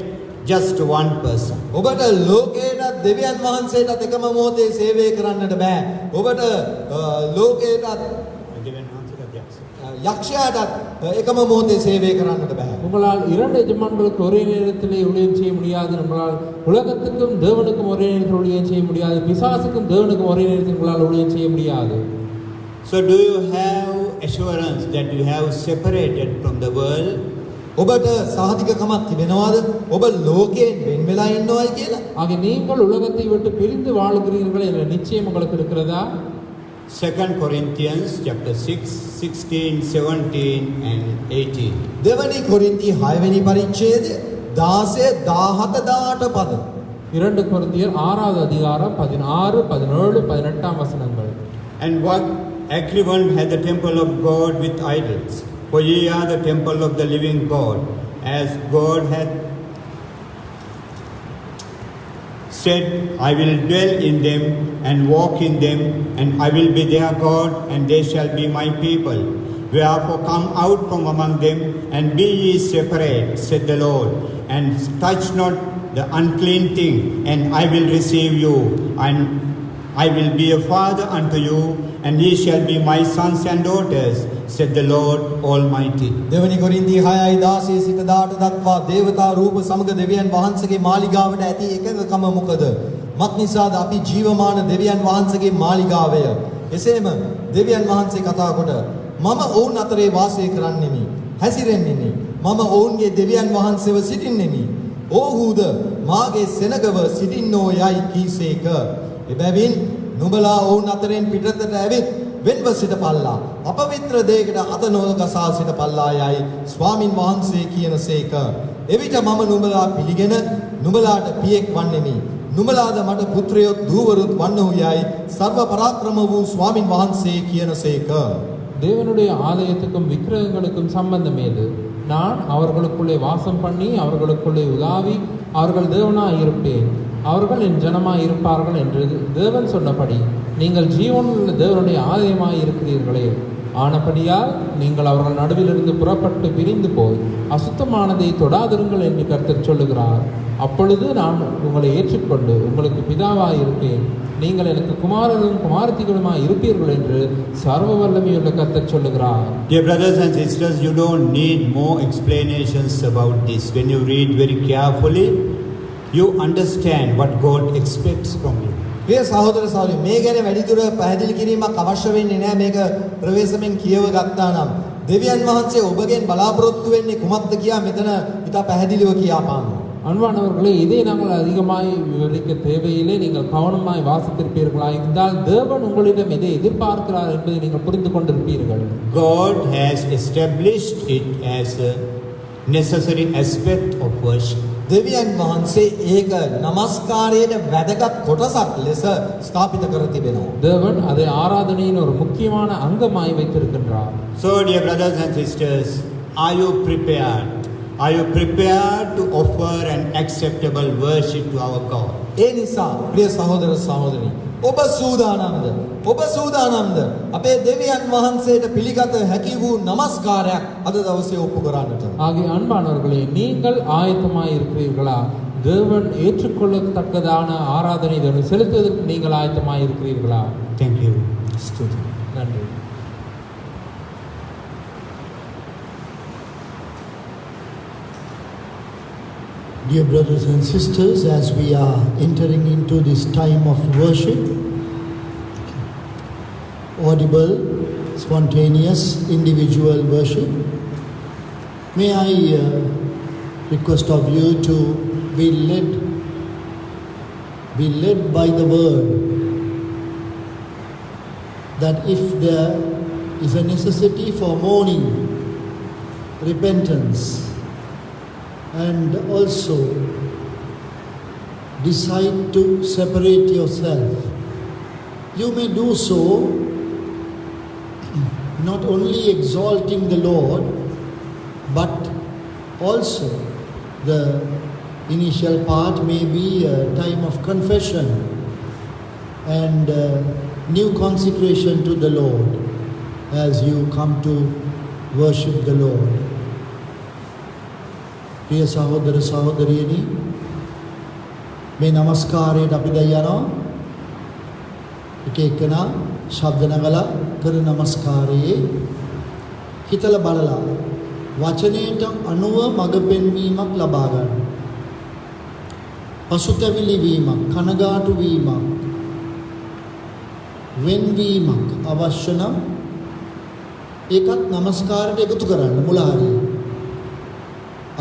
just one person. ඔබට ලෝකේට දෙවියන් වහන්සේටත් එකම මොහොතේ සේවය කරන්නට බෑ. ඔබට ලෝකේටත් යක්ෂයාටත් එකම මොහොතේ සේවය කරන්නට බෑ. உங்களால் இரண்டு எஜமான்களுக்கு ஒரே நேரத்திலே ஊழியம் செய்ய முடியாது. உங்களால் உலகத்துக்கும் தேவனுக்கும் ஒரே நேரத்தில் ஊழியம் செய்ய முடியாது. பிசாசுக்கும் தேவனுக்கும் ஒரே நேரத்தில் உங்களால் ஊழியம் செய்ய முடியாது. So do you have assurance that you have separated from the world? ඔබට සාධිකකමක් තිබෙනවද? ඔබ ලෝකයෙන් වෙන් වෙලා ඉන්නවයි කියලා? ஆக நீங்கள் உலகத்தை விட்டு பிரிந்து வாழுகிறீர்கள் என்ற நிச்சயம் உங்களுக்கு இருக்கிறதா? 2 Corinthians chapter 6, 16, 17 and 18. දෙවනි කොරින්ති 6 වෙනි පරිච්ඡේදය 16 17 18 පද. 2 கொரிந்தியர் 6வது அதிகாரம் 16, 17, 18 வசனங்கள். And what agreement had the temple of God with idols? For ye are the temple of the living God, as God hath said, I will dwell in them and walk in them, and I will be their God, and they shall be my people. Wherefore come out from among them, and be ye separate, said the Lord, and touch not the unclean thing, and I will receive you, and I will be a father unto you, and ye shall be my sons and daughters, said the Lord Almighty. දෙවනි කොරින්ති 6:16 සිට 18 දක්වා දේවතා රූප සමග දෙවියන් වහන්සේගේ මාලිගාවට ඇති එකඟකම මොකද? මත් නිසාද අපි ජීවමාන දෙවියන් වහන්සේගේ මාලිගාවය. එසේම දෙවියන් වහන්සේ කතා කොට මම ඔවුන් අතරේ වාසය කරන්නෙමි. හැසිරෙන්නෙමි. මම ඔවුන්ගේ දෙවියන් වහන්සේව සිටින්නෙමි. ඔව්හුද මාගේ සෙනගව සිටින්නෝ යයි කීසේක. එබැවින් නුඹලා ඔවුන් අතරින් පිටතට ඇවිත් වෙන්ව සිටපල්ලා. අපවිත්‍ර දෙයකට අත නොගසා සිටපල්ලා යයි ස්වාමින් වහන්සේ කියනසේක. එවිට මම නුඹලා පිළිගෙන නුඹලාට පියෙක් වන්නෙමි. නුඹලාද මට පුත්‍රයොත් දූවරුත් වන්නහු යයි සර්ව පරාක්‍රම වූ ස්වාමින් වහන්සේ කියනසේක. தேவனுடைய ஆலயத்துக்கும் விக்கிரகங்களுக்கும் சம்பந்தம் ஏது? நான் அவர்களுக்குள்ளே வாசம் பண்ணி அவர்களுக்குள்ளே உலாவி அவர்கள் தேவனாய் இருப்பேன், அவர்கள் என் ஜனமாய் இருப்பார்கள் என்று தேவன் சொன்னபடி நீங்கள் ஜீவனுள்ள தேவனுடைய ஆலயமாய் இருக்கிறீர்களே. ஆனபடியால் நீங்கள் அவர்கள் நடுவிலிருந்து புறப்பட்டு பிரிந்து போய் அசுத்தமானதை தொடாதிருங்கள் என்று கர்த்தர் சொல்லுகிறார். அப்பொழுது நான் உங்களை ஏற்றுக்கொண்டு உங்களுக்கு பிதாவாய் இருப்பேன், நீங்கள் எனக்கு குமாரரும் குமாரத்திகளுமாய் இருப்பீர்கள் என்று சர்வ வல்லமையுள்ள கர்த்தர் சொல்லுகிறார். Dear brothers and sisters, you don't need more explanations about this. When you read very carefully, you understand what God expects from you. ප්‍රිය සහෝදර සහෝදරි, මේ ගැන වැඩිදුර පැහැදිලි කිරීමක් අවශ්‍ය වෙන්නේ නැහැ. මේක ප්‍රවේශමෙන් කියව ගත්තා නම් දෙවියන් වහන්සේ ඔබගෙන් බලාපොරොත්තු වෙන්නේ කුමක්ද කියා මෙතන ඉතා පැහැදිලිව කියා පානවා. அன்பானவர்களே, இதை நாங்கள் அதிகமாய் விவரிக்க தேவையில்லை. நீங்கள் கவனமாய் வாசித்திருப்பீர்களா இருந்தால் தேவன் உங்களிடம் எதை எதிர்பார்க்கிறார் என்பதை நீங்கள் புரிந்து கொண்டிருப்பீர்கள். God has established it as a necessary aspect of worship. දෙවියන් වහන්සේ ඒක නමස්කාරයේ වැදගත් කොටසක් ලෙස ස්ථාපිත කර තිබෙනවා. தேவன் அதை ஆராதனையின் ஒரு முக்கியமான அங்கமாய் வைத்திருக்கின்றார். So, dear brothers and sisters, are you prepared? Are you prepared to offer an acceptable worship to our God? ඒ නිසා ප්‍රිය සහෝදර සහෝදරි, ඔබ සූදානම්ද? ඔබ සූදානම්ද අපේ දෙවියන් වහන්සේට පිළිගත හැකි වූ නමස්කාරයක් අද දවසේ ඔප්පු කරන්නට? ஆகிய அன்பானவர்களே, நீங்கள் ஆயத்தமாய் இருக்கிறீர்களா? தேவன் ஏற்றுக்கொள்ளத்தக்கதான ஆராதனை தேவன் செலுத்துவதற்கு நீங்கள் ஆயத்தமாய் இருக்கிறீர்களா? Thank you. ස්තුතියි. நன்றி. Dear brothers and sisters, as we are entering into this time of worship, audible, spontaneous, individual worship, may I request of you to be led by the word, that if there is a necessity for mourning, repentance, and also decide to separate yourself, you may do so, not only exalting the Lord, but also the initial part may be a time of confession and new consecration to the Lord as you come to worship the Lord. प्रिय सहोदर सहोदरियනි, මේ নমස්කාරයට අපි දැන් යනවා. එක එකනා ශබ්ද නගලා කර নমස්කාරයේ හිතලා බලලා වචනයට අනුව මඟ පෙන්වීමක් ලබා ගන්න. පසුතැවිලි වීමක්, කනගාටු වීමක්, වෙන්වීමක් අවශ්‍ය නම් ඒකත් নমස්කාරයට එකතු කරන්න මුල හරිය.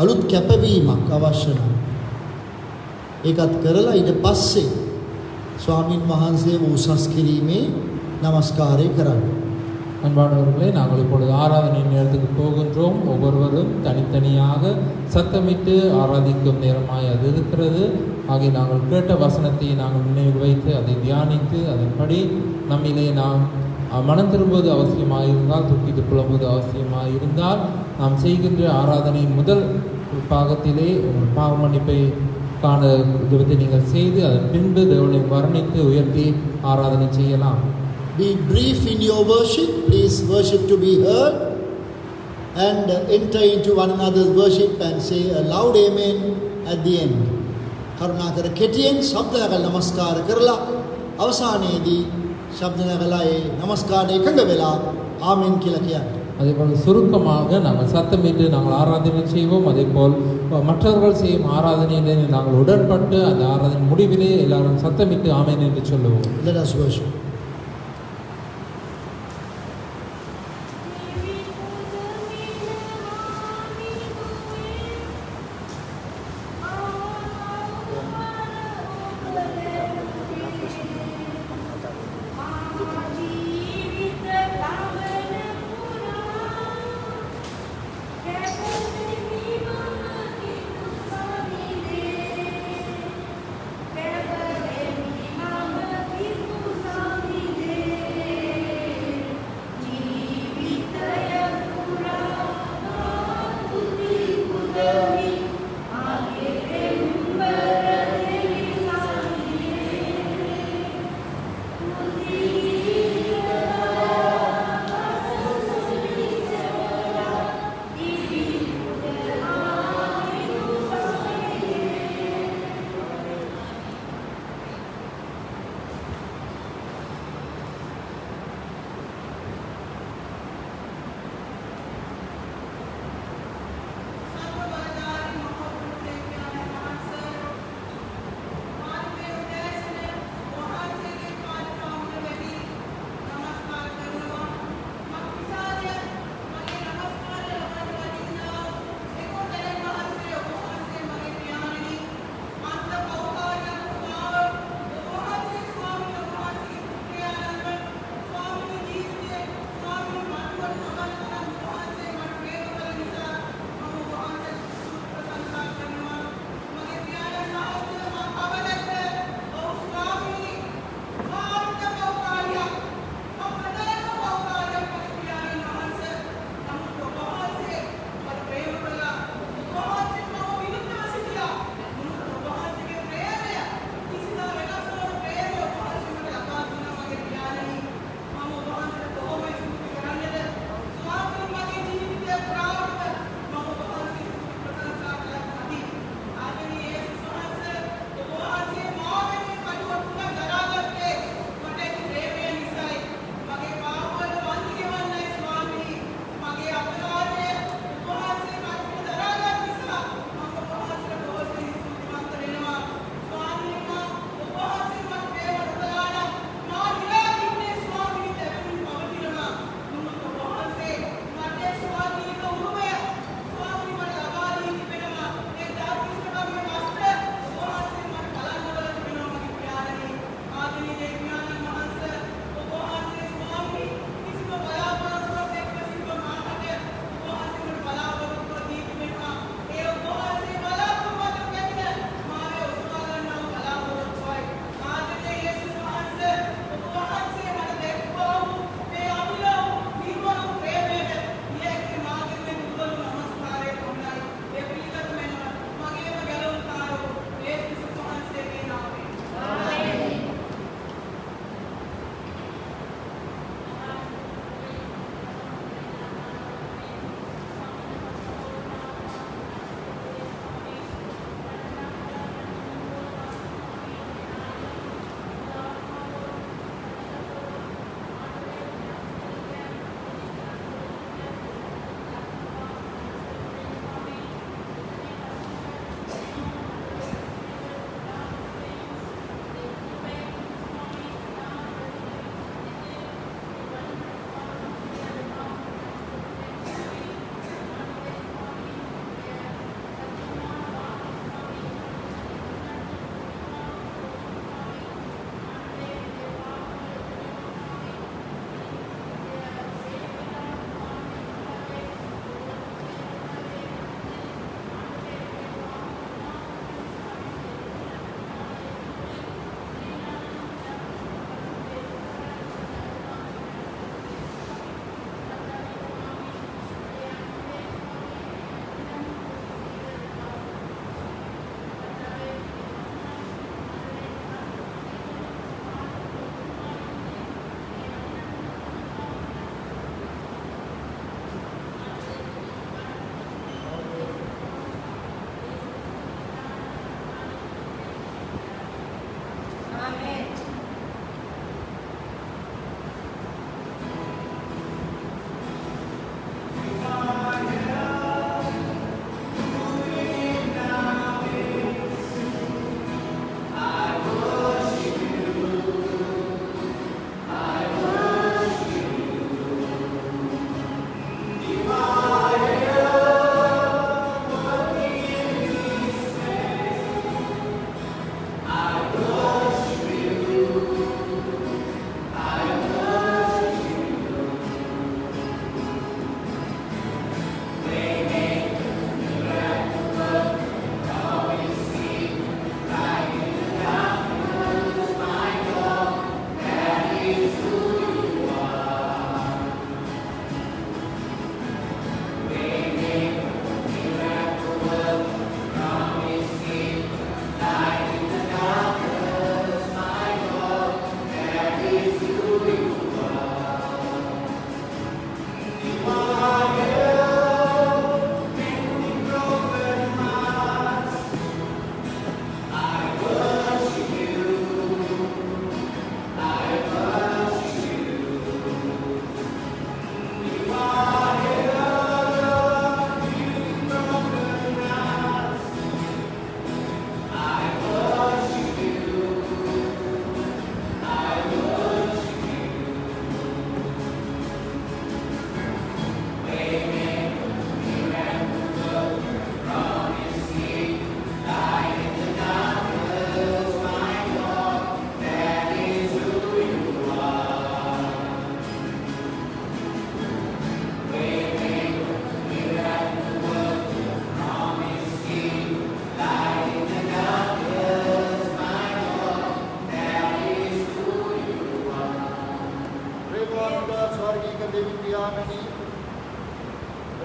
අලුත් කැපවීමක් අවශ්‍ය නම් ඒකත් කරලා ඊට පස්සේ ස්වාමින් වහන්සේව උසස් කිරීමේ নমස්කාරය කරන්න. அன்பானவர்களே, நாங்கள் இப்பொழுது ஆராதனை நேரத்துக்கு போகின்றோம். ஒவ்வொருவரும் தனித்தனியாக சத்தமிட்டு ஆராதிக்கும் நேரமாய் அது இருக்கிறது. ஆகிய நாங்கள் கேட்ட வசனத்தை நாங்கள் நினைவு வைத்து அதை தியானித்து அதன்படி நம்மிலே நாம் மனம் திரும்புவது அவசியமாக இருந்தால், துக்கித்து புலம்புவது அவசியமாக இருந்தால், நாம் செய்கின்ற ஆராதனையின் முதல் பாகத்திலே பாவ மன்னிப்பை காண ஜெபத்தை நீங்கள் செய்து அதன் பின்பு தேவனை வர்ணித்து உயர்த்தி ஆராதனை செய்யலாம். Be brief in your worship. Please worship to be heard and enter into one another's worship and say a loud amen at the end. කරුණාකර කෙටියෙන් ශබ්දයක නමස්කාර කරලා අවසානයේදී ශබ්ද නගලා ඒ නමස්කාරය එකඟ වෙලා ආමෙන් කියලා කියන්න. அதேபோல் சுருக்கமாக நாங்கள் சத்தமிட்டு நாங்கள் ஆராதனை செய்வோம். அதேபோல் மற்றவர்கள் செய்யும் ஆராதனையிலே நாங்கள் உடன்பட்டு அந்த ஆராதனை முடிவிலே எல்லாரும் சத்தமிட்டு ஆமென் என்று சொல்லுவோம். Let us worship. Kepada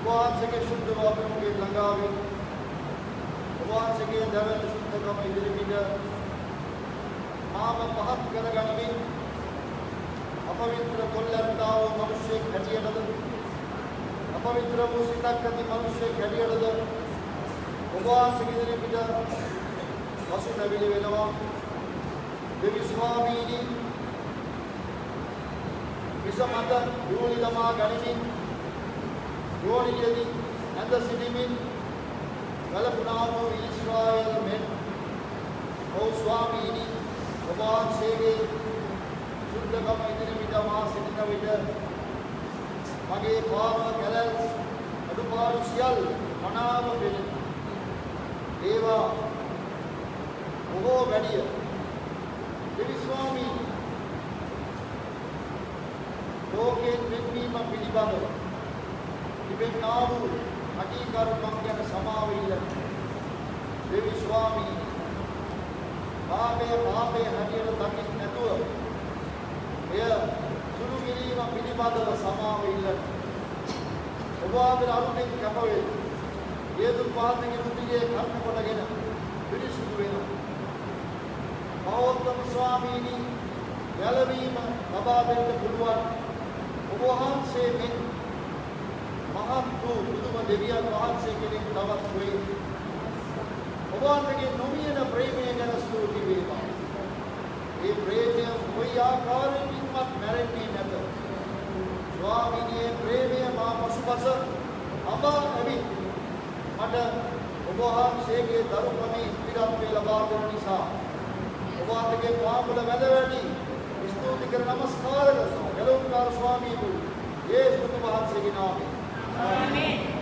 උපවාසයේ සුද්ධ වාපනයේ ළඟාවේ උපවාසයේ දවල් සුද්ධකම ඉදිරිපිට මාම පහත් කරගනිමින් අපවිත්‍ර කොල්ලන්තා වූ මිනිසෙක් හැටියටද අපවිත්‍ර වූ සිතක් ඇති මිනිසෙක් හැටියටද උපවාසයේ ඉදිරිපිට වසු නැවිලි වෙනවා දෙවි ස්වාමීනි විසමත යෝනි දමා ගනිමින් යෝනියේදී ඇඳ සිටිමින් ගලපුණා වූ ඊශ්‍රායල් මෙන් ඕ ස්වාමීනි ඔබ වහන්සේගේ සුද්ධකම ඉදිරිපිට මා සිටින විට මගේ පාප කැලැල් අඩුපාඩු සියල්ල මනාව පෙනෙන ඒවා බොහෝ වැඩිය දෙවි ස්වාමීනි ලෝකයෙන් වෙන්වීම පිළිබඳව තිබෙනා වූ අකීකරුණක් ගැන සමාව ඉල්ලන දෙවි ස්වාමීනි පාපේ හැටියට දකින්න නැතුව එය සුළු කිරීම පිළිබඳව සමාව ඉල්ලන ඔබ ආදර අරුණෙන් කැප වේ යේසුස් වහන්සේගේ මුතියේ කර්ම කොටගෙන පිළිසුදු වෙනවා මහෝත්තම ස්වාමීනි ගැලවීම ලබා දෙන්න පුළුවන් ඔබ වහන්සේ මෙන් මහත් වූ බුදුම දෙවියන් වහන්සේ කෙනෙක් තවත් වෙයි ඔබ වහන්සේගේ නොමියන ප්‍රේමය ගැන ස්තුති වේවා ඒ ප්‍රේමය කොයි ආකාරයකින්වත් මැරෙන්නේ නැත ස්වාමීනි ඒ ප්‍රේමය මා පසුපස අඹා ඇවි මට ඔබ වහන්සේගේ දරුකමේ ස්ථිරත්වය ලබා දෙන නිසා ඔබ වහන්සේගේ පාමුල වැදවැටි ස්තුති කර නමස්කාර කරනවා ගලුම්කාර ස්වාමීනි යේසුස් වහන්සේගේ නාමයෙන් ආමේන්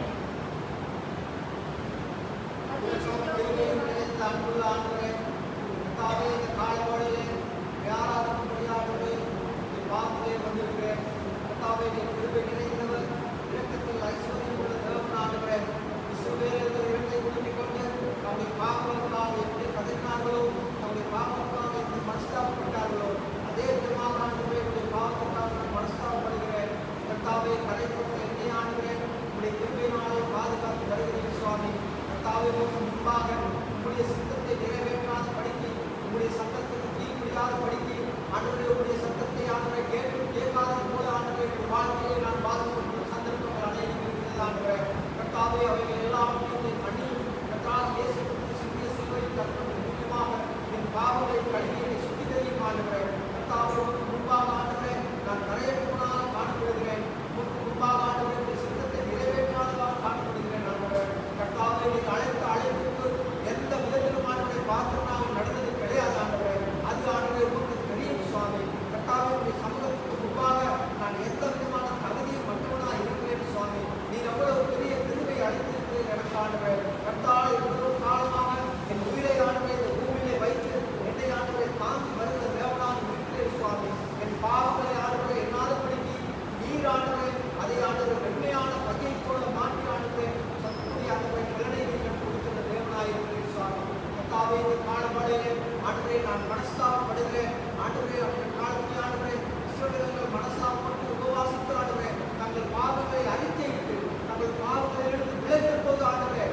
தங்கள் பாவங்களை அறிக்கையிட்டு தங்கள் பாவங்களை எடுத்து விலகிற போது ஆண்டவரே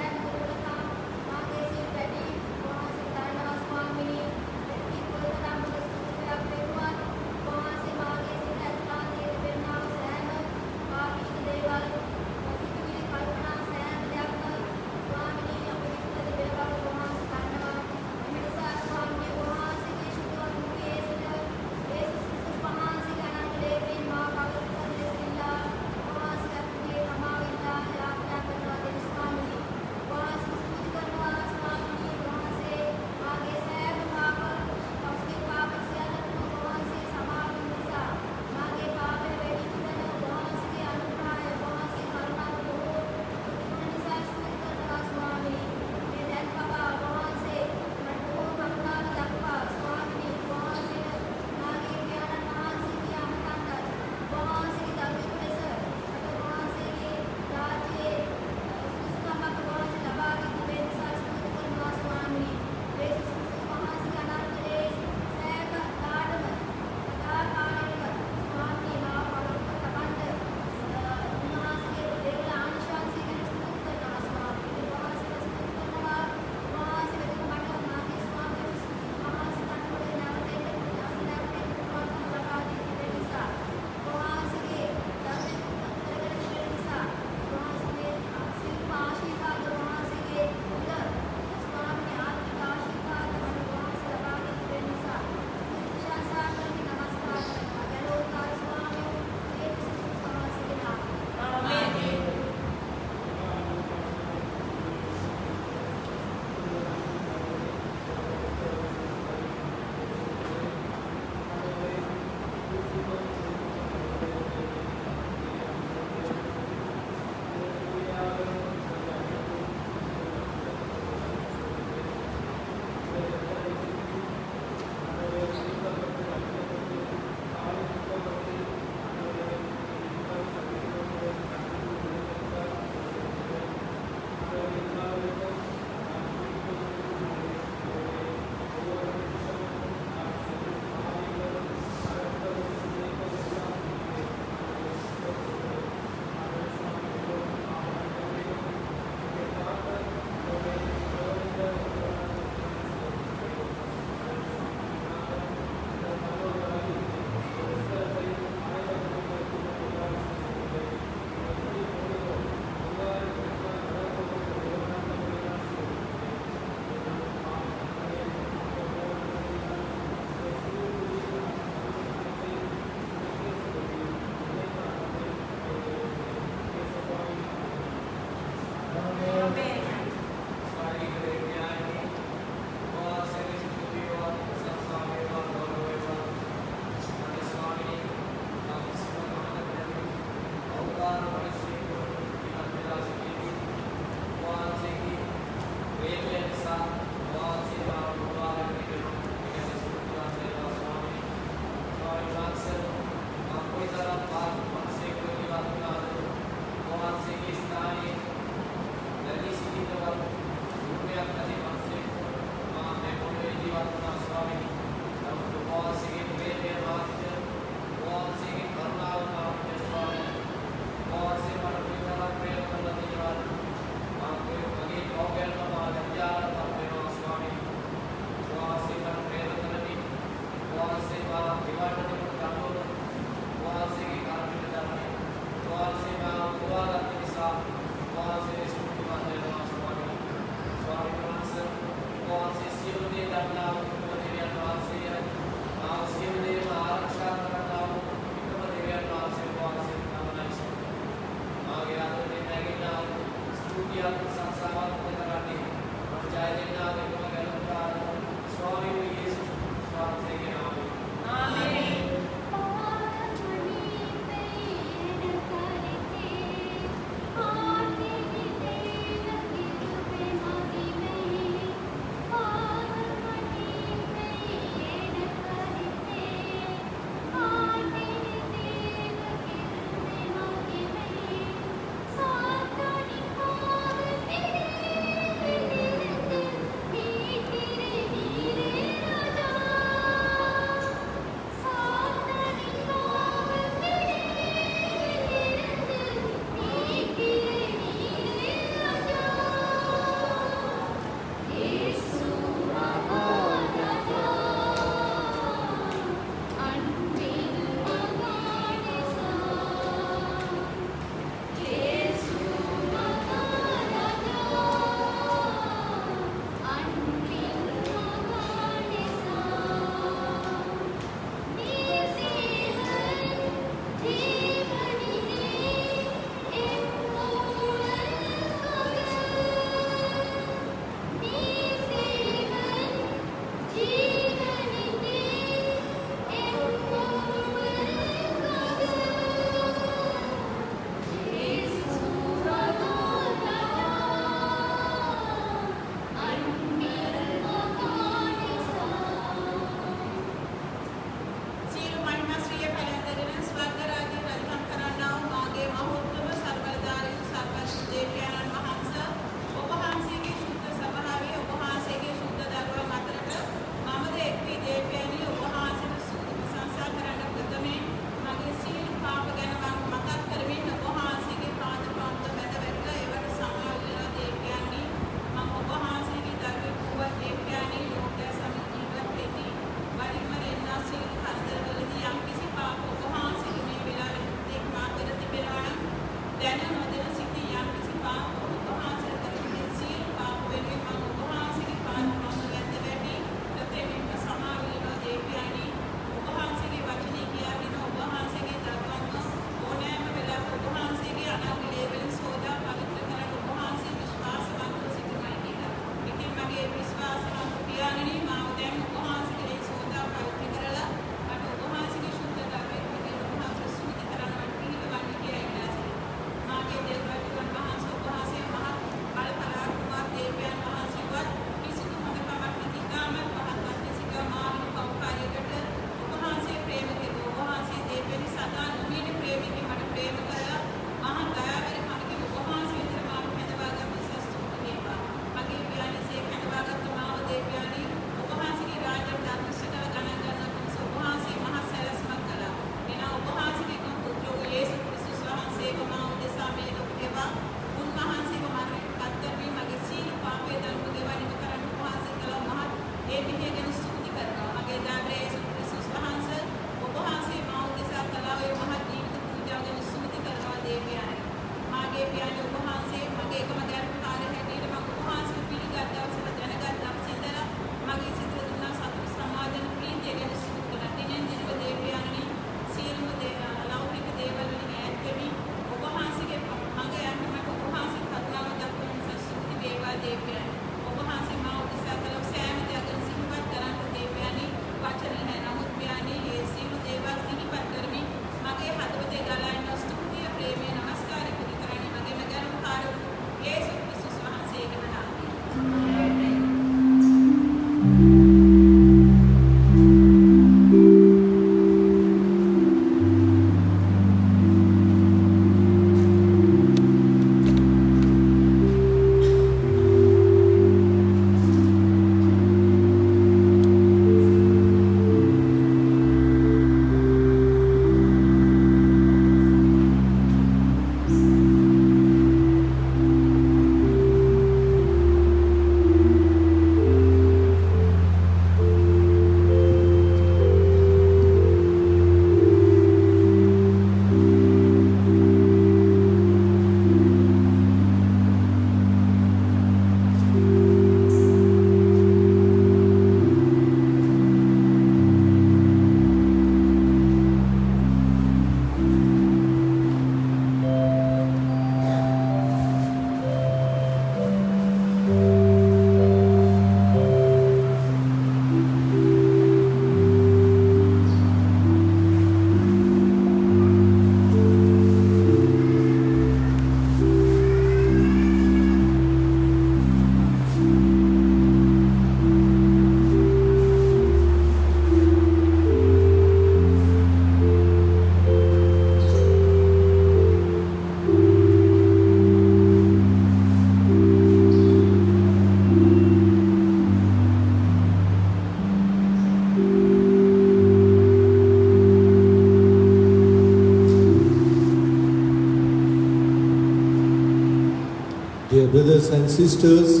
Dear brothers and sisters,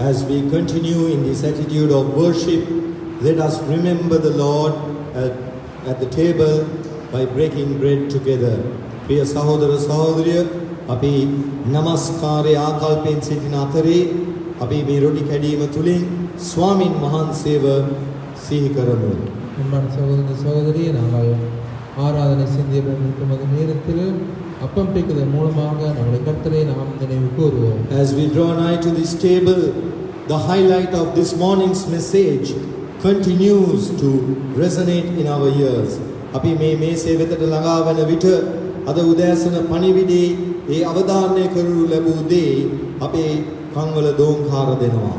as we continue in this attitude of worship, let us remember the Lord at the table by breaking bread together. Priya Sahodara Sahodariya, අපි නමස්කාරය ආකල්පයෙන් සිටින අතරේ අපි මේ රොටි කැඩීම තුලින් ස්වාමින් වහන්සේව සිහි කරමු. அன்பான சகோதர சகோதரியை நாங்கள் ஆராதனை செய்து கொண்டிருக்கும் அந்த நேரத்தில் அப்பம் பிக்குதல் மூலமாக நம்முடைய கர்த்தரை நாம் நினைவு கூறுவோம். As we draw nigh to this table, the highlight of this morning's message continues to resonate in our ears. අපි මේ මේසේ වෙතට ළඟා වන විට අද උදෑසන පණිවිඩේ ඒ අවධාරණය කරනු ලැබූ දේ අපේ කන්වල දෝංකාර දෙනවා.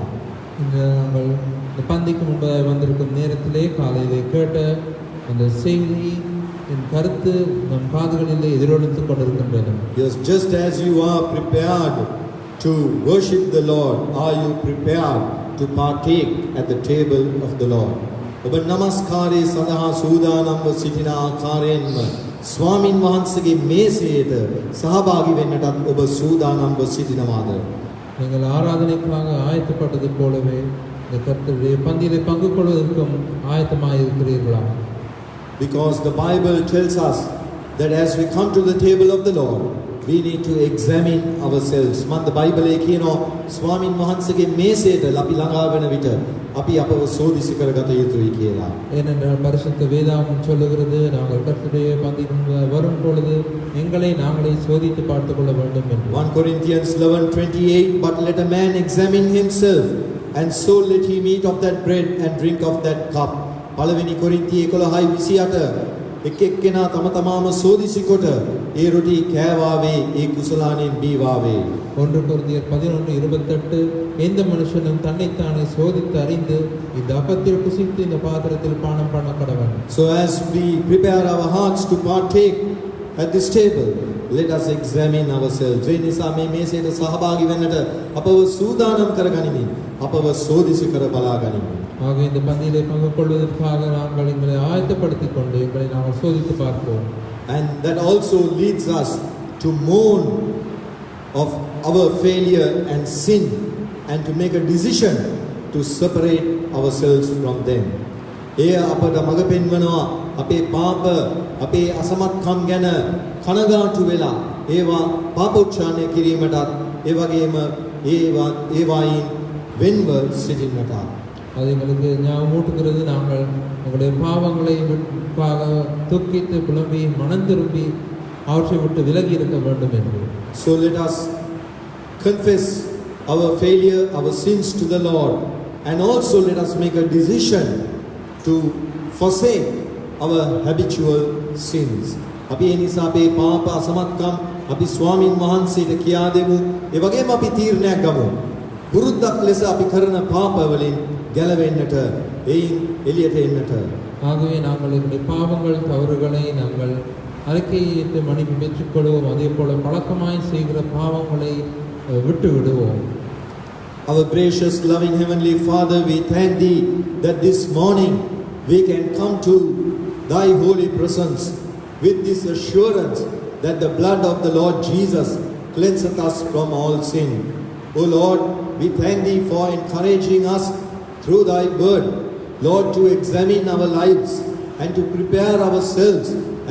இன்று நாங்கள் இந்த பந்திக்கு முன்பாக வந்திருக்கும் நேரத்திலே காலையிலே கேட்ட அந்த செய்தி என் கருத்து நம் காதுகளிலே எதிரொலித்து கொண்டிருக்கின்றது. Yes, just as you are prepared to worship the Lord, are you prepared to partake at the table of the Lord? ඔබ නමස්කාරයේ සඳහා සූදානම්ව සිටින ආකාරයෙන්ම ස්වාමින් වහන්සේගේ මේසයට සහභාගී වෙන්නටත් ඔබ සූදානම්ව සිටිනවාද? நீங்கள் ஆராதனைக்காக ஆயத்தப்பட்டது போலவே இந்த கர்த்தருடைய பந்தியிலே பங்கு கொள்வதற்கும் ஆயத்தமாக இருக்கிறீர்களா? Because the Bible tells us that as we come to the table of the Lord, we need to examine ourselves. මන්ද බයිබලයේ කියනවා ස්වාමින් වහන්සේගේ මේසයට අපි ළඟා වෙන විට අපි අපව සෝදිසි කරගත යුතුයි කියලා. ஏனென்றால் பரிசுத்த வேதாகமம் சொல்லுகிறது நாங்கள் கர்த்தருடைய பந்தியில் வரும் பொழுது எங்களை நாங்களே சோதித்து பார்த்துக் கொள்ள வேண்டும் என்று. 1 Corinthians 11:28, but let a man examine himself, and so let him eat of that bread and drink of that cup. පළවෙනි කොරින්තිය 11:28 එක් එක්කෙනා තම තමාම සෝදිසි කොට ඒ රොටි කෑවාවේ ඒ කුසලානෙන් බීවාවේ. 1 கொரிந்தியர் 11:28 எந்த மனுஷனும் தன்னைத்தானே சோதித்து அறிந்து இந்த அப்பத்தில் புசித்து இந்த பாத்திரத்தில் பானம் பண்ண கடவன். So as we prepare our hearts to partake at this table, let us examine ourselves. ඒ නිසා මේ මේසයට සහභාගී වෙන්නට අපව සූදානම් කරගනිමින් අපව සෝදිසි කර බලා ගනිමු. ஆக இந்த பந்தியிலே பங்கு கொள்வதற்காக நாங்கள் எங்களை ஆயத்தப்படுத்திக் கொண்டு எங்களை நாங்கள் சோதித்து பார்ப்போம். And that also leads us to mourn of our failure and sin and to make a decision to separate ourselves from them. එය අපට මඟ පෙන්වනවා අපේ පාප අපේ අසමත්කම් ගැන කනගාටු වෙලා ඒවා පාපෝච්චාරණය කිරීමටත් ඒ වගේම ඒවායින් වෙන්ව සිටින්නටත්. அது எங்களுக்கு ஞாபகமூட்டுகிறது நாங்கள் எங்களுடைய பாவங்களை துக்கித்து புலம்பி மனம் திரும்பி அவற்றை விட்டு விலகி இருக்க வேண்டும் என்று. So let us confess our failure, our sins to the Lord, and also let us make a decision to forsake our habitual sins. අපි ඒ නිසා අපේ පාප අසමත්කම් අපි ස්වාමින් වහන්සේට කියා දෙමු. ඒ වගේම අපි තීරණයක් ගමු. පුරුද්දක් ලෙස අපි කරන පාප වලින් ගැලවෙන්නට, එයින් එළියට එන්නට. ஆகவே நாங்கள் எங்களுடைய பாவங்கள் தவறுகளை நாங்கள் அறிக்கையிட்டு மன்னிப்பு பெற்றுக்கொள்வோம். அதே போல பழக்கமாய் செய்கிற பாவங்களை விட்டு விடுவோம். Our gracious loving heavenly Father, we thank thee that this morning we can come to thy holy presence with this assurance that the blood of the Lord Jesus cleanseth us from all sin. O Lord, we thank thee for encouraging us through thy word, Lord, to examine our lives and to prepare ourselves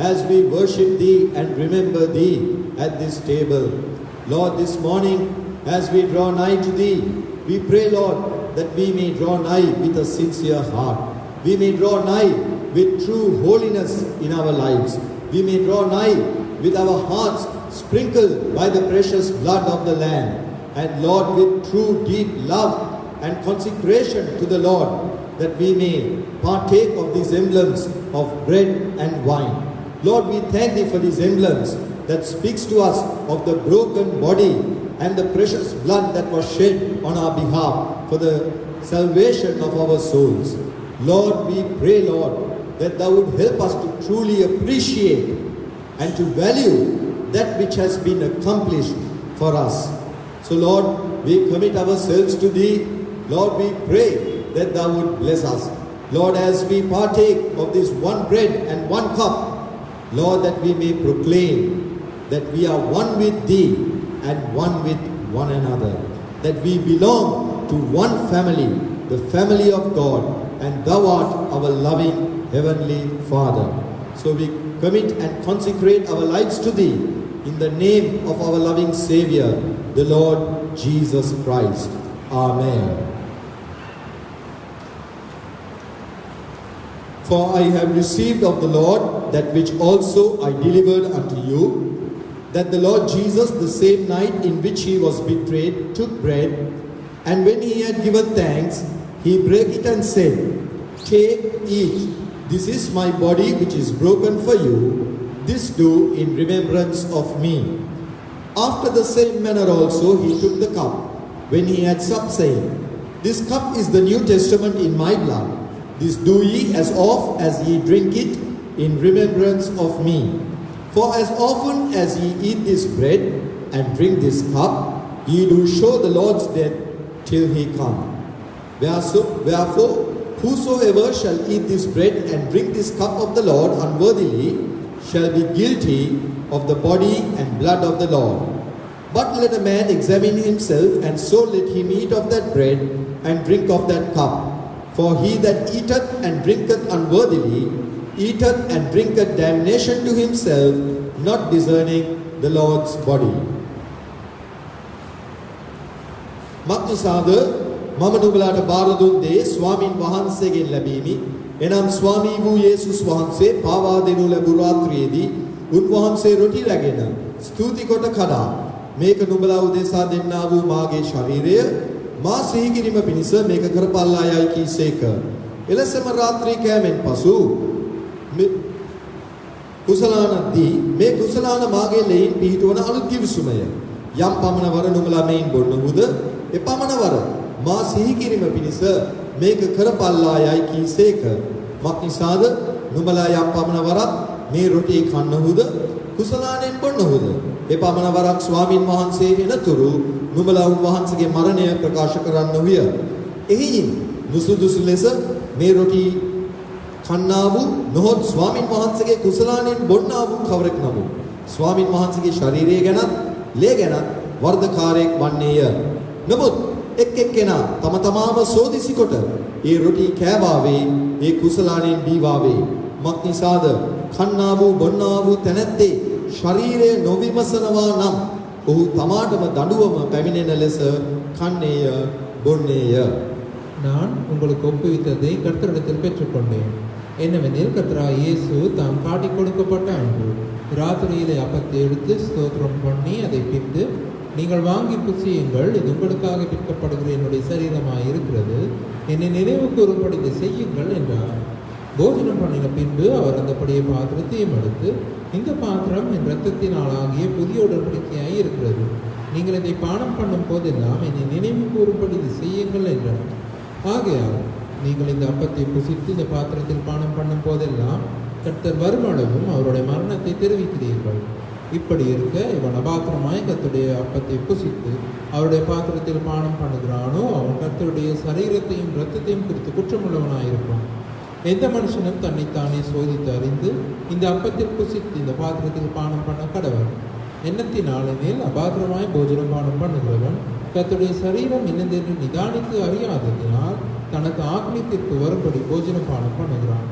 as we worship thee and remember thee at this table. Lord, this morning as we draw nigh to thee, we pray, Lord, that we may draw nigh with a sincere heart. We may draw nigh with true holiness in our lives. We may draw nigh with our hearts sprinkled by the precious blood of the Lamb. And Lord, with true deep love and consecration to the Lord, that we may partake of these emblems of bread and wine. Lord, we thank thee for these emblems that speaks to us of the broken body and the precious blood that was shed on our behalf for the salvation of our souls. Lord, we pray, Lord, that thou would help us to truly appreciate and to value that which has been accomplished for us. So Lord, we commit ourselves to thee. Lord, we pray that thou would bless us. Lord, as we partake of this one bread and one cup, Lord, that we may proclaim that we are one with thee and one with one another, that we belong to one family, the family of God, and thou art our loving heavenly Father. So we commit and consecrate our lives to thee in the name of our loving Savior, the Lord Jesus Christ. Amen. For I have received of the Lord that which also I delivered unto you, that the Lord Jesus, the same night in which he was betrayed, took bread, and when he had given thanks, he brake it and said, Take, eat, this is my body which is broken for you, this do in remembrance of me. After the same manner also he took the cup, when he had supped, saying, This cup is the New Testament in my blood. This do ye as oft as ye drink it in remembrance of me. For as often as ye eat this bread and drink this cup, ye do show the Lord's death till he come. Wherefore, whosoever shall eat this bread and drink this cup of the Lord unworthily shall be guilty of the body and blood of the Lord. But let a man examine himself, and so let him eat of that bread and drink of that cup. For he that eateth and drinketh unworthily eateth and drinketh damnation to himself, not discerning the Lord's body. මක්නිසාද මම නුඹලාට බාර දුන් දේ ස්වාමින් වහන්සේගෙන් ලැබීමි. එනම් ස්වාමී වූ යේසුස් වහන්සේ පාවා දෙනු ලැබු රාත්‍රියේදී උන්වහන්සේ රොටි රැගෙන ස්තුති කොට කඩා මේක නුඹලා උදෙසා දෙන්නා වූ මාගේ ශරීරය, මා සිහි කිරීම පිණිස මේක කරපල්ලා යයි කීසේක. එලෙසම රාත්‍රී කෑමෙන් පසු කුසලානදී මේ කුසලාන මාගේ ලෙයින් පිහිටවන අලුත් කිවිසුමය. යම් පමණ වර නුඹලා මෙයින් බොන්නහුද එපමණ වර මා සිහි කිරීම පිණිස මේක කරපල්ලා යයි කීසේක. මක්නිසාද නුඹලා යම් පමණ වරක් මේ රොටි කන්නහුද කුසලානෙන් බොන්නහුද එපමණ වරක් ස්වාමින් වහන්සේ වෙනතුරු නුඹලා උන්වහන්සේගේ මරණය ප්‍රකාශ කරන්න විය. එහිදී නුසුදුසු ලෙස මේ රොටි කන්නා වූ නොහොත් ස්වාමින් වහන්සේගේ කුසලානෙන් බොන්නා වූ කවරෙක් නමුත් ස්වාමින් වහන්සේගේ ශරීරය ගැනත් ලේ ගැනත් වර්ධකාරයෙක් වන්නේය. නමුත් එක් එක්කෙනා තම තමාම සෝදිසි කොට ඒ රොටි කෑවාවේ ඒ කුසලානෙන් බීවාවේ. මක්නිසාද කන්නා වූ බොන්නා වූ තැනැත්තේ ශරීරය නොවිමසනවා නම් ඔහු තමාටම දඬුවම පැමිණෙන ලෙස කන්නේය බොන්නේය. நான் உங்களுக்கு ஒப்புவித்ததை கர்த்தரிடத்தில் பெற்றுக்கொண்டேன். என்னவெனில் கர்த்தராகிய இயேசு தாம் காட்டிக் கொடுக்கப்பட்ட அன்பு ராத்திரியிலே அப்பத்தை எடுத்து ஸ்தோத்திரம் பண்ணி அதை பிட்டு, நீங்கள் வாங்கி புசியுங்கள், இது உங்களுக்காக பிற்கப்படுகிற என்னுடைய சரீரமாய் இருக்கிறது, என்னை நினைவு கூறும்படி இதை செய்யுங்கள் என்றார். போஜனம் பண்ணின பின்பு அவர் அந்தபடியே பாத்திரத்தையும் எடுத்து, இந்த பாத்திரம் என் இரத்தத்தினால் ஆகிய புதிய உடன்படிக்கையாய் இருக்கிறது, நீங்கள் இதை பானம் பண்ணும் போதெல்லாம் என்னை நினைவு கூறும்படி இது செய்யுங்கள் என்றார். ஆகையால் நீங்கள் இந்த அப்பத்தை புசித்து இந்த பாத்திரத்தில் பானம் பண்ணும் போதெல்லாம் கர்த்தர் வருமளவும் அவருடைய மரணத்தை தெரிவிக்கிறீர்கள். இப்படி இருக்க இவன் அபாத்திரமாய் கர்த்தருடைய அப்பத்தை புசித்து அவருடைய பாத்திரத்தில் பானம் பண்ணுகிறானோ அவன் கர்த்தருடைய சரீரத்தையும் இரத்தத்தையும் குறித்து குற்றமுள்ளவனாயிருப்பான். எந்த மனுஷனும் தன்னைத்தானே சோதித்து அறிந்து இந்த அப்பத்தில் புசித்து இந்த பாத்திரத்தில் பானம் பண்ண கடவன். எண்ணத்தினாலெனில் அபாத்திரமாய் போஜனம் பானம் பண்ணுகிறவன் கர்த்தருடைய சரீரம் என்னதென்று நிதானித்து அறியாததினால் தனக்கு ஆக்னியத்திற்கு வரும்படி போஜனம் பானம் பண்ணுகிறான்.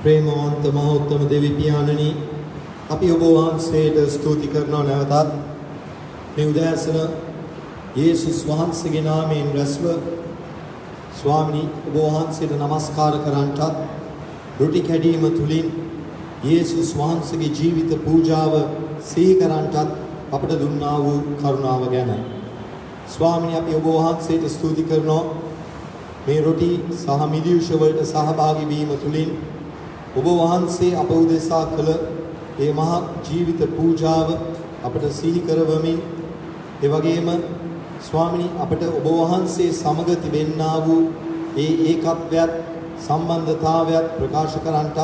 ප්‍රේමවන්ත මහෝත්තම දෙවි පියාණනි අපි ඔබ වහන්සේට ස්තුති කරනවා නැවතත් මේ උදෑසන යේසුස් වහන්සේගේ නාමයෙන් රැස්ව ස්වාමීනි ඔබ වහන්සේට නමස්කාර කරන්නටත් රොටි කැඩීම තුලින් යේසුස් වහන්සේගේ ජීවිත පූජාව සිහි කරන්නටත් අපට දුන්නා වූ කරුණාව ගැන ස්වාමීනි අපි ඔබ වහන්සේට ස්තුති කරනවා මේ රොටි සහ මිදියුෂ වලට සහභාගී වීම තුලින් ඔබ වහන්සේ අප උදෙසා කළ ඒ මහා ජීවිත පූජාව අපට සිහි කරවමින් ඒ වගේම ස්වාමීනි අපට ඔබ වහන්සේ සමග තිබෙන්නා වූ ඒ ඒකත්වයත් සම්බන්ධතාවයත් ප්‍රකාශ කරන්නටත්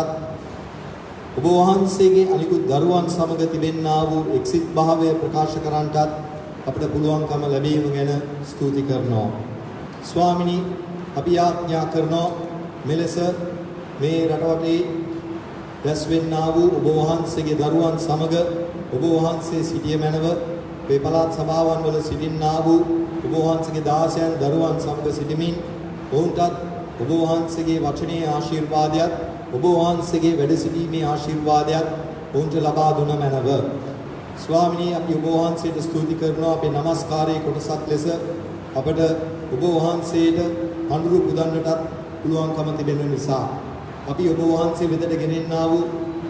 ඔබ වහන්සේගේ අනිකුත් දරුවන් සමග තිබෙන්නා වූ එක්සිත් භාවය ප්‍රකාශ කරන්නටත් අපට පුළුවන්කම ලැබීම ගැන ස්තුති කරනවා ස්වාමීනි අපි ආඥා කරනවා මෙලෙස මේ රටවටේ දැස්වෙන්නා වූ ඔබ වහන්සේගේ දරුවන් සමග ඔබ වහන්සේ සිටිය මැනව මේ පළාත් සභාවන් වල සිටින්නා වූ ඔබ වහන්සේගේ දාසයන් දරුවන් සමග සිටමින් ඔවුන්ටත් ඔබ වහන්සේගේ වචනේ ආශිර්වාදයත් ඔබ වහන්සේගේ වැඩ සිටීමේ ආශිර්වාදයත් ඔවුන්ට ලබා දුන මැනව ස්වාමිනී අපි ඔබ වහන්සේට ස්තුති කරනවා අපේ নমස්කාරයේ කොටසක් ලෙස අපට ඔබ වහන්සේට පඳුරු පුදන්නටත් පුළුවන්කම තිබෙන නිසා අපි ඔබ වහන්සේ වෙතට ගෙනෙන්නා වූ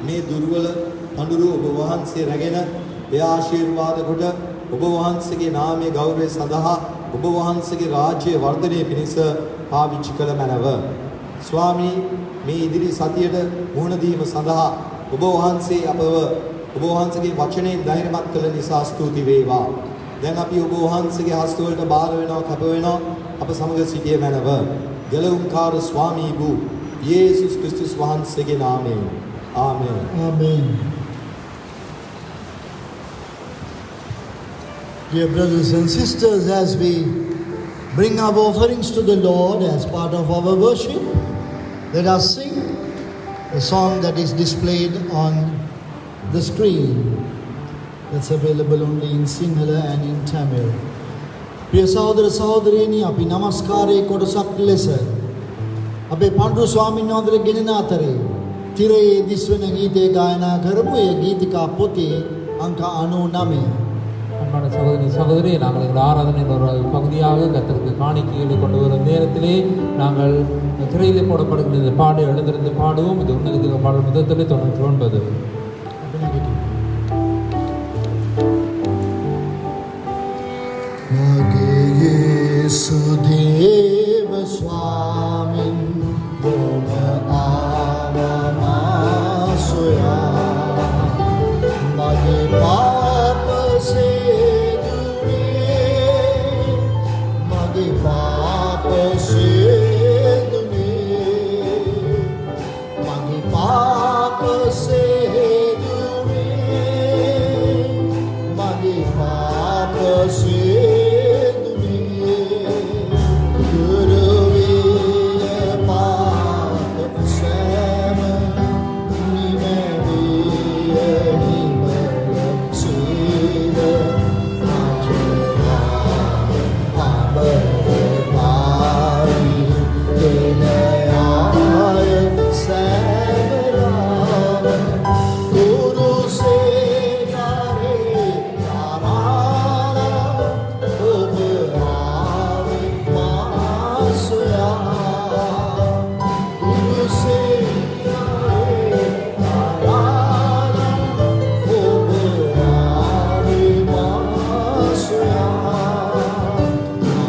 මේ දුර්වල පඳුරු ඔබ වහන්සේ රැගෙන ඒ ආශිර්වාද කොට ඔබ වහන්සේගේ නාමයේ ගෞරවය සඳහා ඔබ වහන්සේගේ රාජ්‍ය වර්ධනය පිණිස පාවිච්චි කළ මැනව ස්වාමී මේ ඉදිරි සතියට මුහුණ දීම සඳහා ඔබ වහන්සේ අපව ඔබ වහන්සේගේ වචනයෙන් ධෛර්යමත් කළ නිසා ස්තුති වේවා දැන් අපි ඔබ වහන්සේගේ හස්ත වලට බාර වෙනවා කැප වෙනවා අප සමග සිටිය මැනව ගලවුම්කාර ස්වාමී වූ යේසුස් ක්‍රිස්තුස් වහන්සේගේ නාමයෙන් ආමේන් Amen. Dear brothers and sisters, as we bring our offerings to the Lord as part of our worship, let us sing a song that is displayed on the screen. That's available only in Sinhala and in Tamil. Priya Sahodara Sahodariyani, api namaskare kotasak lesa. අපේ පඬු ස්වාමීන් වහන්සේ ගෙනෙන අතරේ තිරයේ දිස්වන ගීතේ ගායනා කරපු ඒ ගීතිකා පොතේ අංක 99 அன்பான சகோதரி சகோதரி நாங்கள் எங்கள் ஆராதனையின் ஒரு பகுதியாக கர்த்தருக்கு காணிக்கைகளை கொண்டு வரும் நேரத்திலே நாங்கள் திரையிலே போடப்படுகிற இந்த பாடு எழுந்திருந்து பாடுவோம் இது உன்னதத்துக்கு பாடல் முதத்திலே 99 මගේ යේසු දේව ස්වාමින් බොම ආවමාසොයා මගේ පාප සේදුනේ මගේ පාප සේදුනේ මගේ පාප සේදුනේ මගේ පාප සේදුනේ ගුරුවිය පාප සෑම නිවැරදිය නිවැරදිව ආජරාම අබරපාරි දෙනයාය සෑමරාම කුරුසේනාරේ තාරාලා ඔබ ආවේ මාසොයා කුරුසේනාරේ තාරාලා ඔබ ආවේ මාසොයා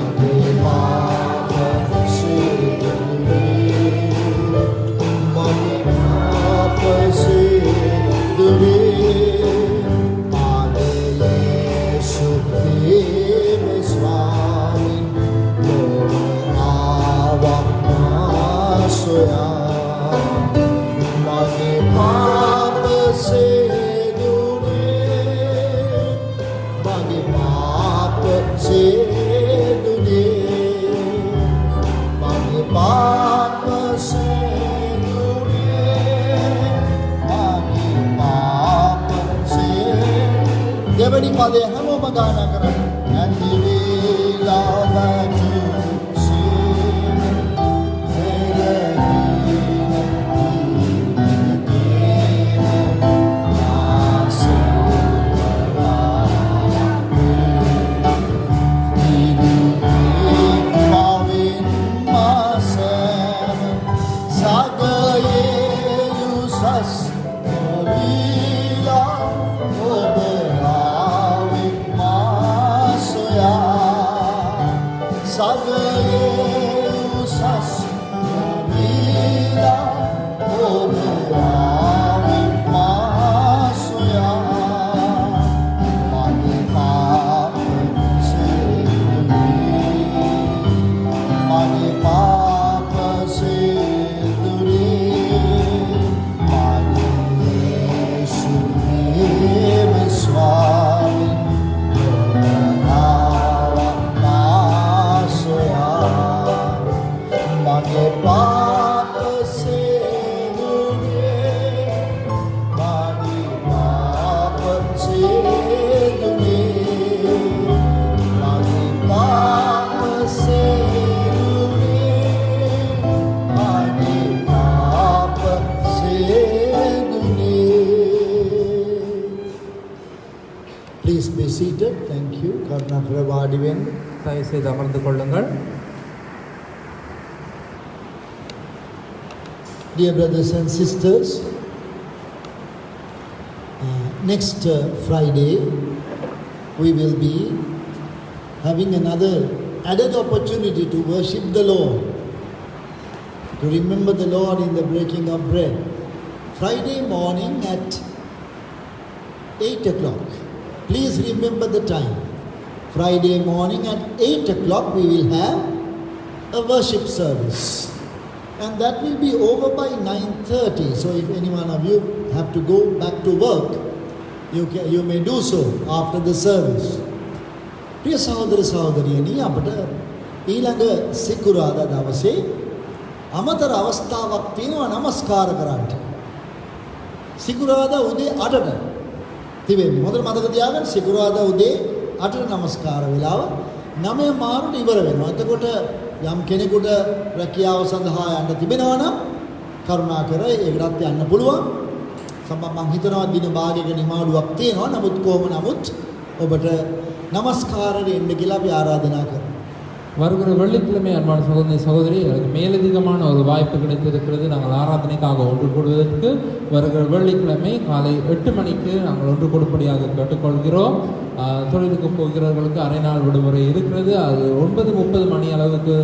මගේ පාප සේදුනේ මගේ පාප සේදුනේ ආදේශු දේව ස්වාමින් ලොව ආවමාසොයා මගේ පාප සේදුනේ මගේ පාප සේදුනේ මගේ පාප සේදුනේ මගේ පාප සේදුනේ දෙවනි පදය හැමෝම ගායනා කරන්න ඇති වේලාවට සේන be seated. Thank you. Karunakara Vadiven. தயவு செய்து அமர்ந்து கொள்ளுங்கள். Dear brothers and sisters, next Friday we will be having another added opportunity to worship the Lord, to remember the Lord in the breaking of bread. Friday morning at 8 o'clock. Please remember the time. Friday morning at 8 o'clock we will have a worship service. And that will be over by 9:30. So if any one of you have to go back to work, you may do so after the service. ප්‍රිය සහෝදර සහෝදරියනි, අපට ඊළඟ සිකුරාදා දවසේ අමතර අවස්ථාවක් තියෙනවා නමස්කාර කරන්න. සිකුරාදා උදේ 8ට තිබෙන්නේ. මොකද මතක තියාගන්න සිකුරාදා උදේ 8ට නමස්කාර වෙලාව 9 මාරුට ඉවර වෙනවා. එතකොට යම් කෙනෙකුට රැකියාව සඳහා යන්න තිබෙනවා නම් කරුණාකර ඒකටත් යන්න පුළුවන්. මම හිතනවා දින භාගයක නිමාඩුවක් තියෙනවා. නමුත් කොහොම නමුත් ඔබට நமஸ்காரர் என்று கிளப்பி ஆராதனா கரும். வருகிற வெள்ளிக்கிழமை அன்பான சகோதரி சகோதரி எனக்கு மேலதிகமான ஒரு வாய்ப்பு கிடைத்திருக்கிறது. நாங்கள் ஆராதனைக்காக ஒன்று கூடுவதற்கு வருகிற வெள்ளிக்கிழமை காலை 8 மணிக்கு நாங்கள் ஒன்று கொடுப்படியாக கேட்டுக்கொள்கிறோம். தொழிலுக்கு போகிறவர்களுக்கு அரை நாள் விடுமுறை இருக்கிறது. அது 9:30 மணி அளவுக்கு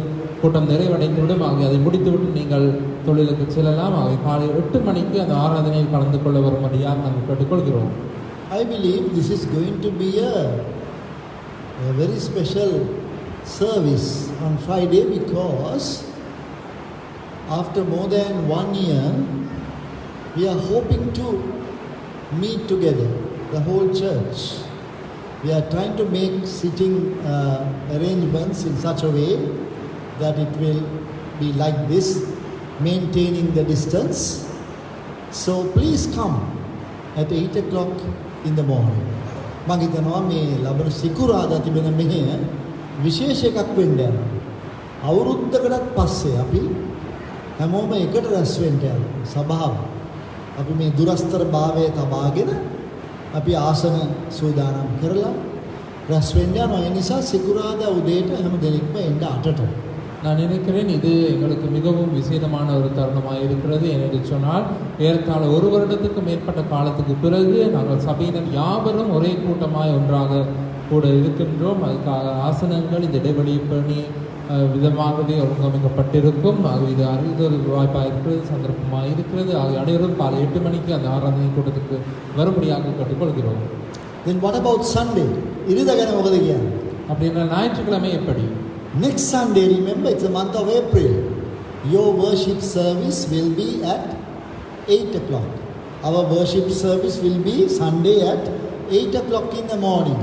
கூட்டம் நிறைவடைந்துவிடும். ஆகிய அதை முடித்துவிட்டு நீங்கள் தொழிலுக்கு செல்லலாம். ஆகிய காலை 8 மணிக்கு அந்த ஆராதனையில் கலந்து கொள்ள வரும்படியாக நாங்கள் கேட்டுக்கொள்கிறோம். I believe this is going to be a very special service on Friday, because after more than 1 year we are hoping to meet together, the whole church. We are trying to make sitting arrangements in such a way that it will be like this, maintaining the distance. So please come at 8 o'clock in the morning. මම හිතනවා මේ ලබන සිකුරාදා තිබෙන මෙහෙය විශේෂ එකක් වෙන්න යනවා. අවුරුද්දකටත් පස්සේ අපි හැමෝම එකට රැස් වෙන්න යනවා. සභාව. අපි මේ දුරස්තර භාවය තබාගෙන අපි ආසන සූදානම් කරලා රැස් වෙන්න යනවා. ඒ නිසා සිකුරාදා උදේට හැම දෙනෙක්ම එන්න 8ට. நான் நினைக்கிறேன் இது எங்களுக்கு மிகவும் விசேஷமான ஒரு தருணமாக இருக்கிறது. என்று சொன்னால் ஏறத்தாழ 1 வருடத்துக்கு மேற்பட்ட காலத்துக்கு பிறகு நாங்கள் சபையினர் யாவரும் ஒரே கூட்டமாய் ஒன்றாக கூட இருக்கின்றோம். அதுக்காக ஆசனங்கள் இந்த இடைவெளி பேணி விதமாகவே ஒழுங்கமைக்கப்பட்டிருக்கும். ஆக இது அறிந்தொரு வாய்ப்பாக இருக்கிறது, சந்தர்ப்பமாக இருக்கிறது. ஆகிய அனைவரும் காலை 8 மணிக்கு அந்த ஆராதனை கூட்டத்துக்கு வரும்படியாக கேட்டுக்கொள்கிறோம். Then what about Sunday? ඉරිදා ගැන මොකද කියන්නේ? அப்படின்னா ஞாயிற்றுக்கிழமை எப்படி? Next Sunday, remember, it's the month of April. Your worship service will be at 8 o'clock. Our worship service will be Sunday at 8 o'clock in the morning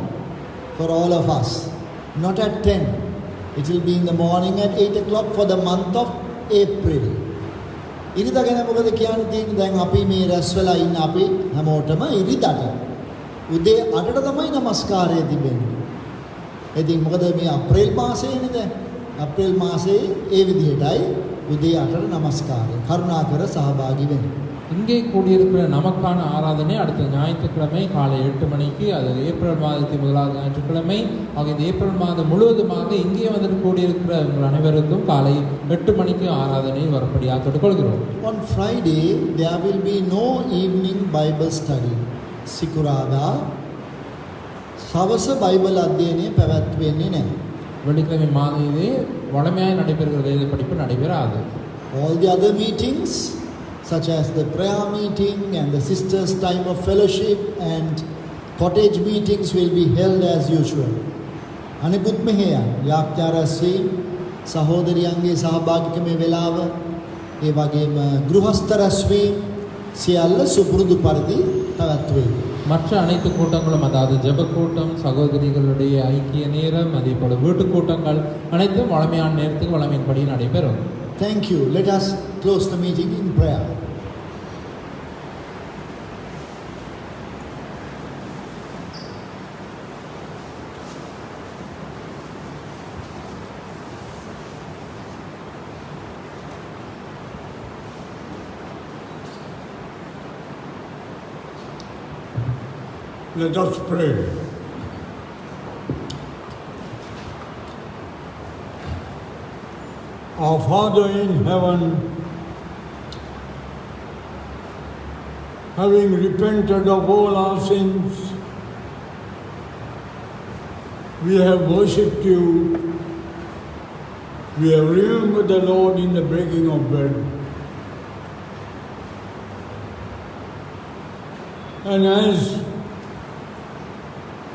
for all of us. Not at 10. It will be in the morning at 8 o'clock for the month of April. ඉරිදා ගැන මොකද කියන්න තියෙන්නේ? දැන් අපි මේ රැස් වෙලා ඉන්න අපි හැමෝටම ඉරිදාට උදේ 8ට තමයි නමස්කාරය තිබෙන්නේ. ඉතින් මොකද මේ අප්‍රේල් මාසයේනේ දැන්. අප්‍රේල් මාසයේ ඒ විදිහටයි උදේ 8ට නමස්කාරය. කරුණාකර සහභාගී වෙන්න. இங்கே கூடியிருக்கிற நமக்கான ஆராதனை அடுத்த ஞாயிற்றுக்கிழமை காலை 8 மணிக்கு. அது ஏப்ரல் மாதத்தின் 1வது ஞாயிற்றுக்கிழமை. ஆக இந்த ஏப்ரல் மாதம் முழுவதுமாக இங்கே வந்து கூடியிருக்கிற உங்கள் அனைவருக்கும் காலை 8 மணிக்கு ஆராதனை வரப்படியாக கேட்டுக்கொள்கிறோம். On Friday there will be no evening Bible study. සිකුරාදා සවස බයිබල් අධ්‍යයනය පැවැත්වෙන්නේ නැහැ. வெள்ளிக்கிழமை மாலையிலே வழமையாக நடைபெறுகிற வேத படிப்பு நடைபெறாது. All the other meetings, such as the prayer meeting and the sisters' time of fellowship and cottage meetings, will be held as usual. අනිකුත් මෙහෙයන් යාඥා රැස්වීම, සහෝදරියන්ගේ සහභාගීකමේ වේලාව, ඒ වගේම ගෘහස්ත රැස්වීම සියල්ල සුපුරුදු පරිදි පැවැත්වේ. மற்ற அனைத்து கூட்டங்களும், அதாவது ஜெப கூட்டம், சகோதரிகளுடைய ஐக்கிய நேரம், அதே போல வீட்டு கூட்டங்கள் அனைத்தும் வழமையான நேரத்துக்கு வழமையின்படி நடைபெறும். Thank you. Let us close the meeting in prayer. Let us pray. Our Father in heaven, having repented of all our sins, we have worshipped you. We have remembered the Lord in the breaking of bread. And as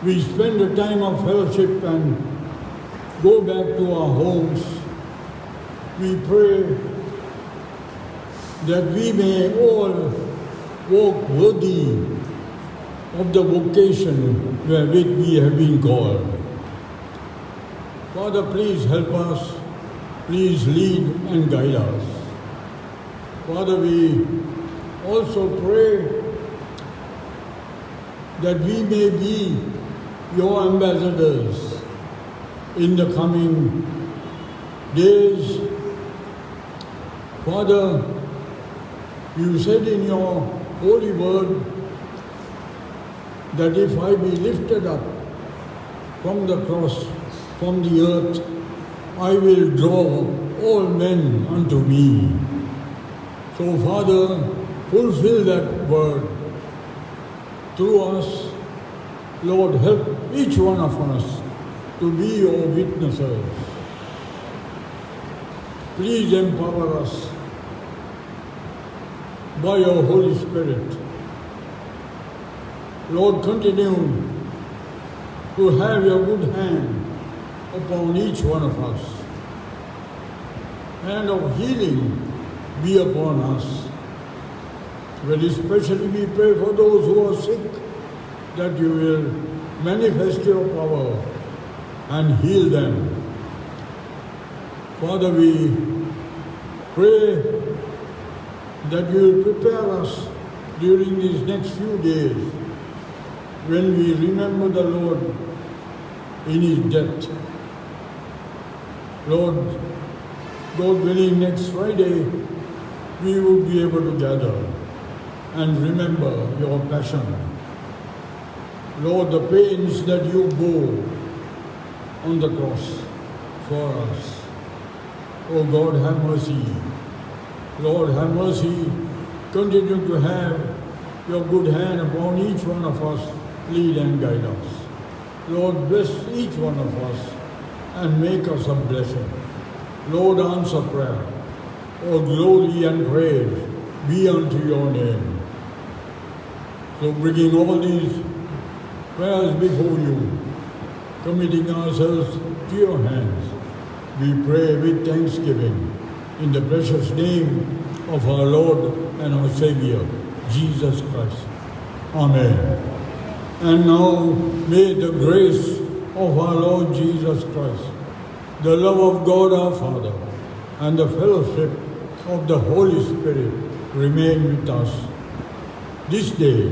we spend a time of fellowship and go back to our homes, we pray that we may all walk worthy of the vocation wherewith we have been called. Father, please help us. Please lead and guide us. Father, we also pray that we may be your ambassadors in the coming days. Father, you said in your holy word that if I be lifted up from the cross, from the earth, I will draw all men unto me. So, Father, fulfill that word through us. Lord, help each one of us to be your witnesses. Please empower us by your Holy Spirit. Lord, continue to have your good hand upon each one of us. Hand of healing be upon us. Very especially we pray for those who are sick, that you will manifest your power and heal them. Father, we pray that you will prepare us during these next few days when we remember the Lord in his death. Lord, God willing, next Friday we will be able to gather and remember your passion. Lord, the pains that you bore on the cross for us. Oh God, have mercy. Lord, have mercy. Continue to have your good hand upon each one of us. Lead and guide us. Lord, bless each one of us and make us a blessing. Lord, answer prayer. Oh, glory and praise be unto your name. So bringing all these prayers before you, committing ourselves to your hands, we pray with thanksgiving in the precious name of our Lord and our Savior, Jesus Christ. Amen. And now may the grace of our Lord Jesus Christ, the love of God our Father, and the fellowship of the Holy Spirit remain with us this day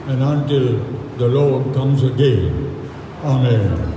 and until the Lord comes again. Amen.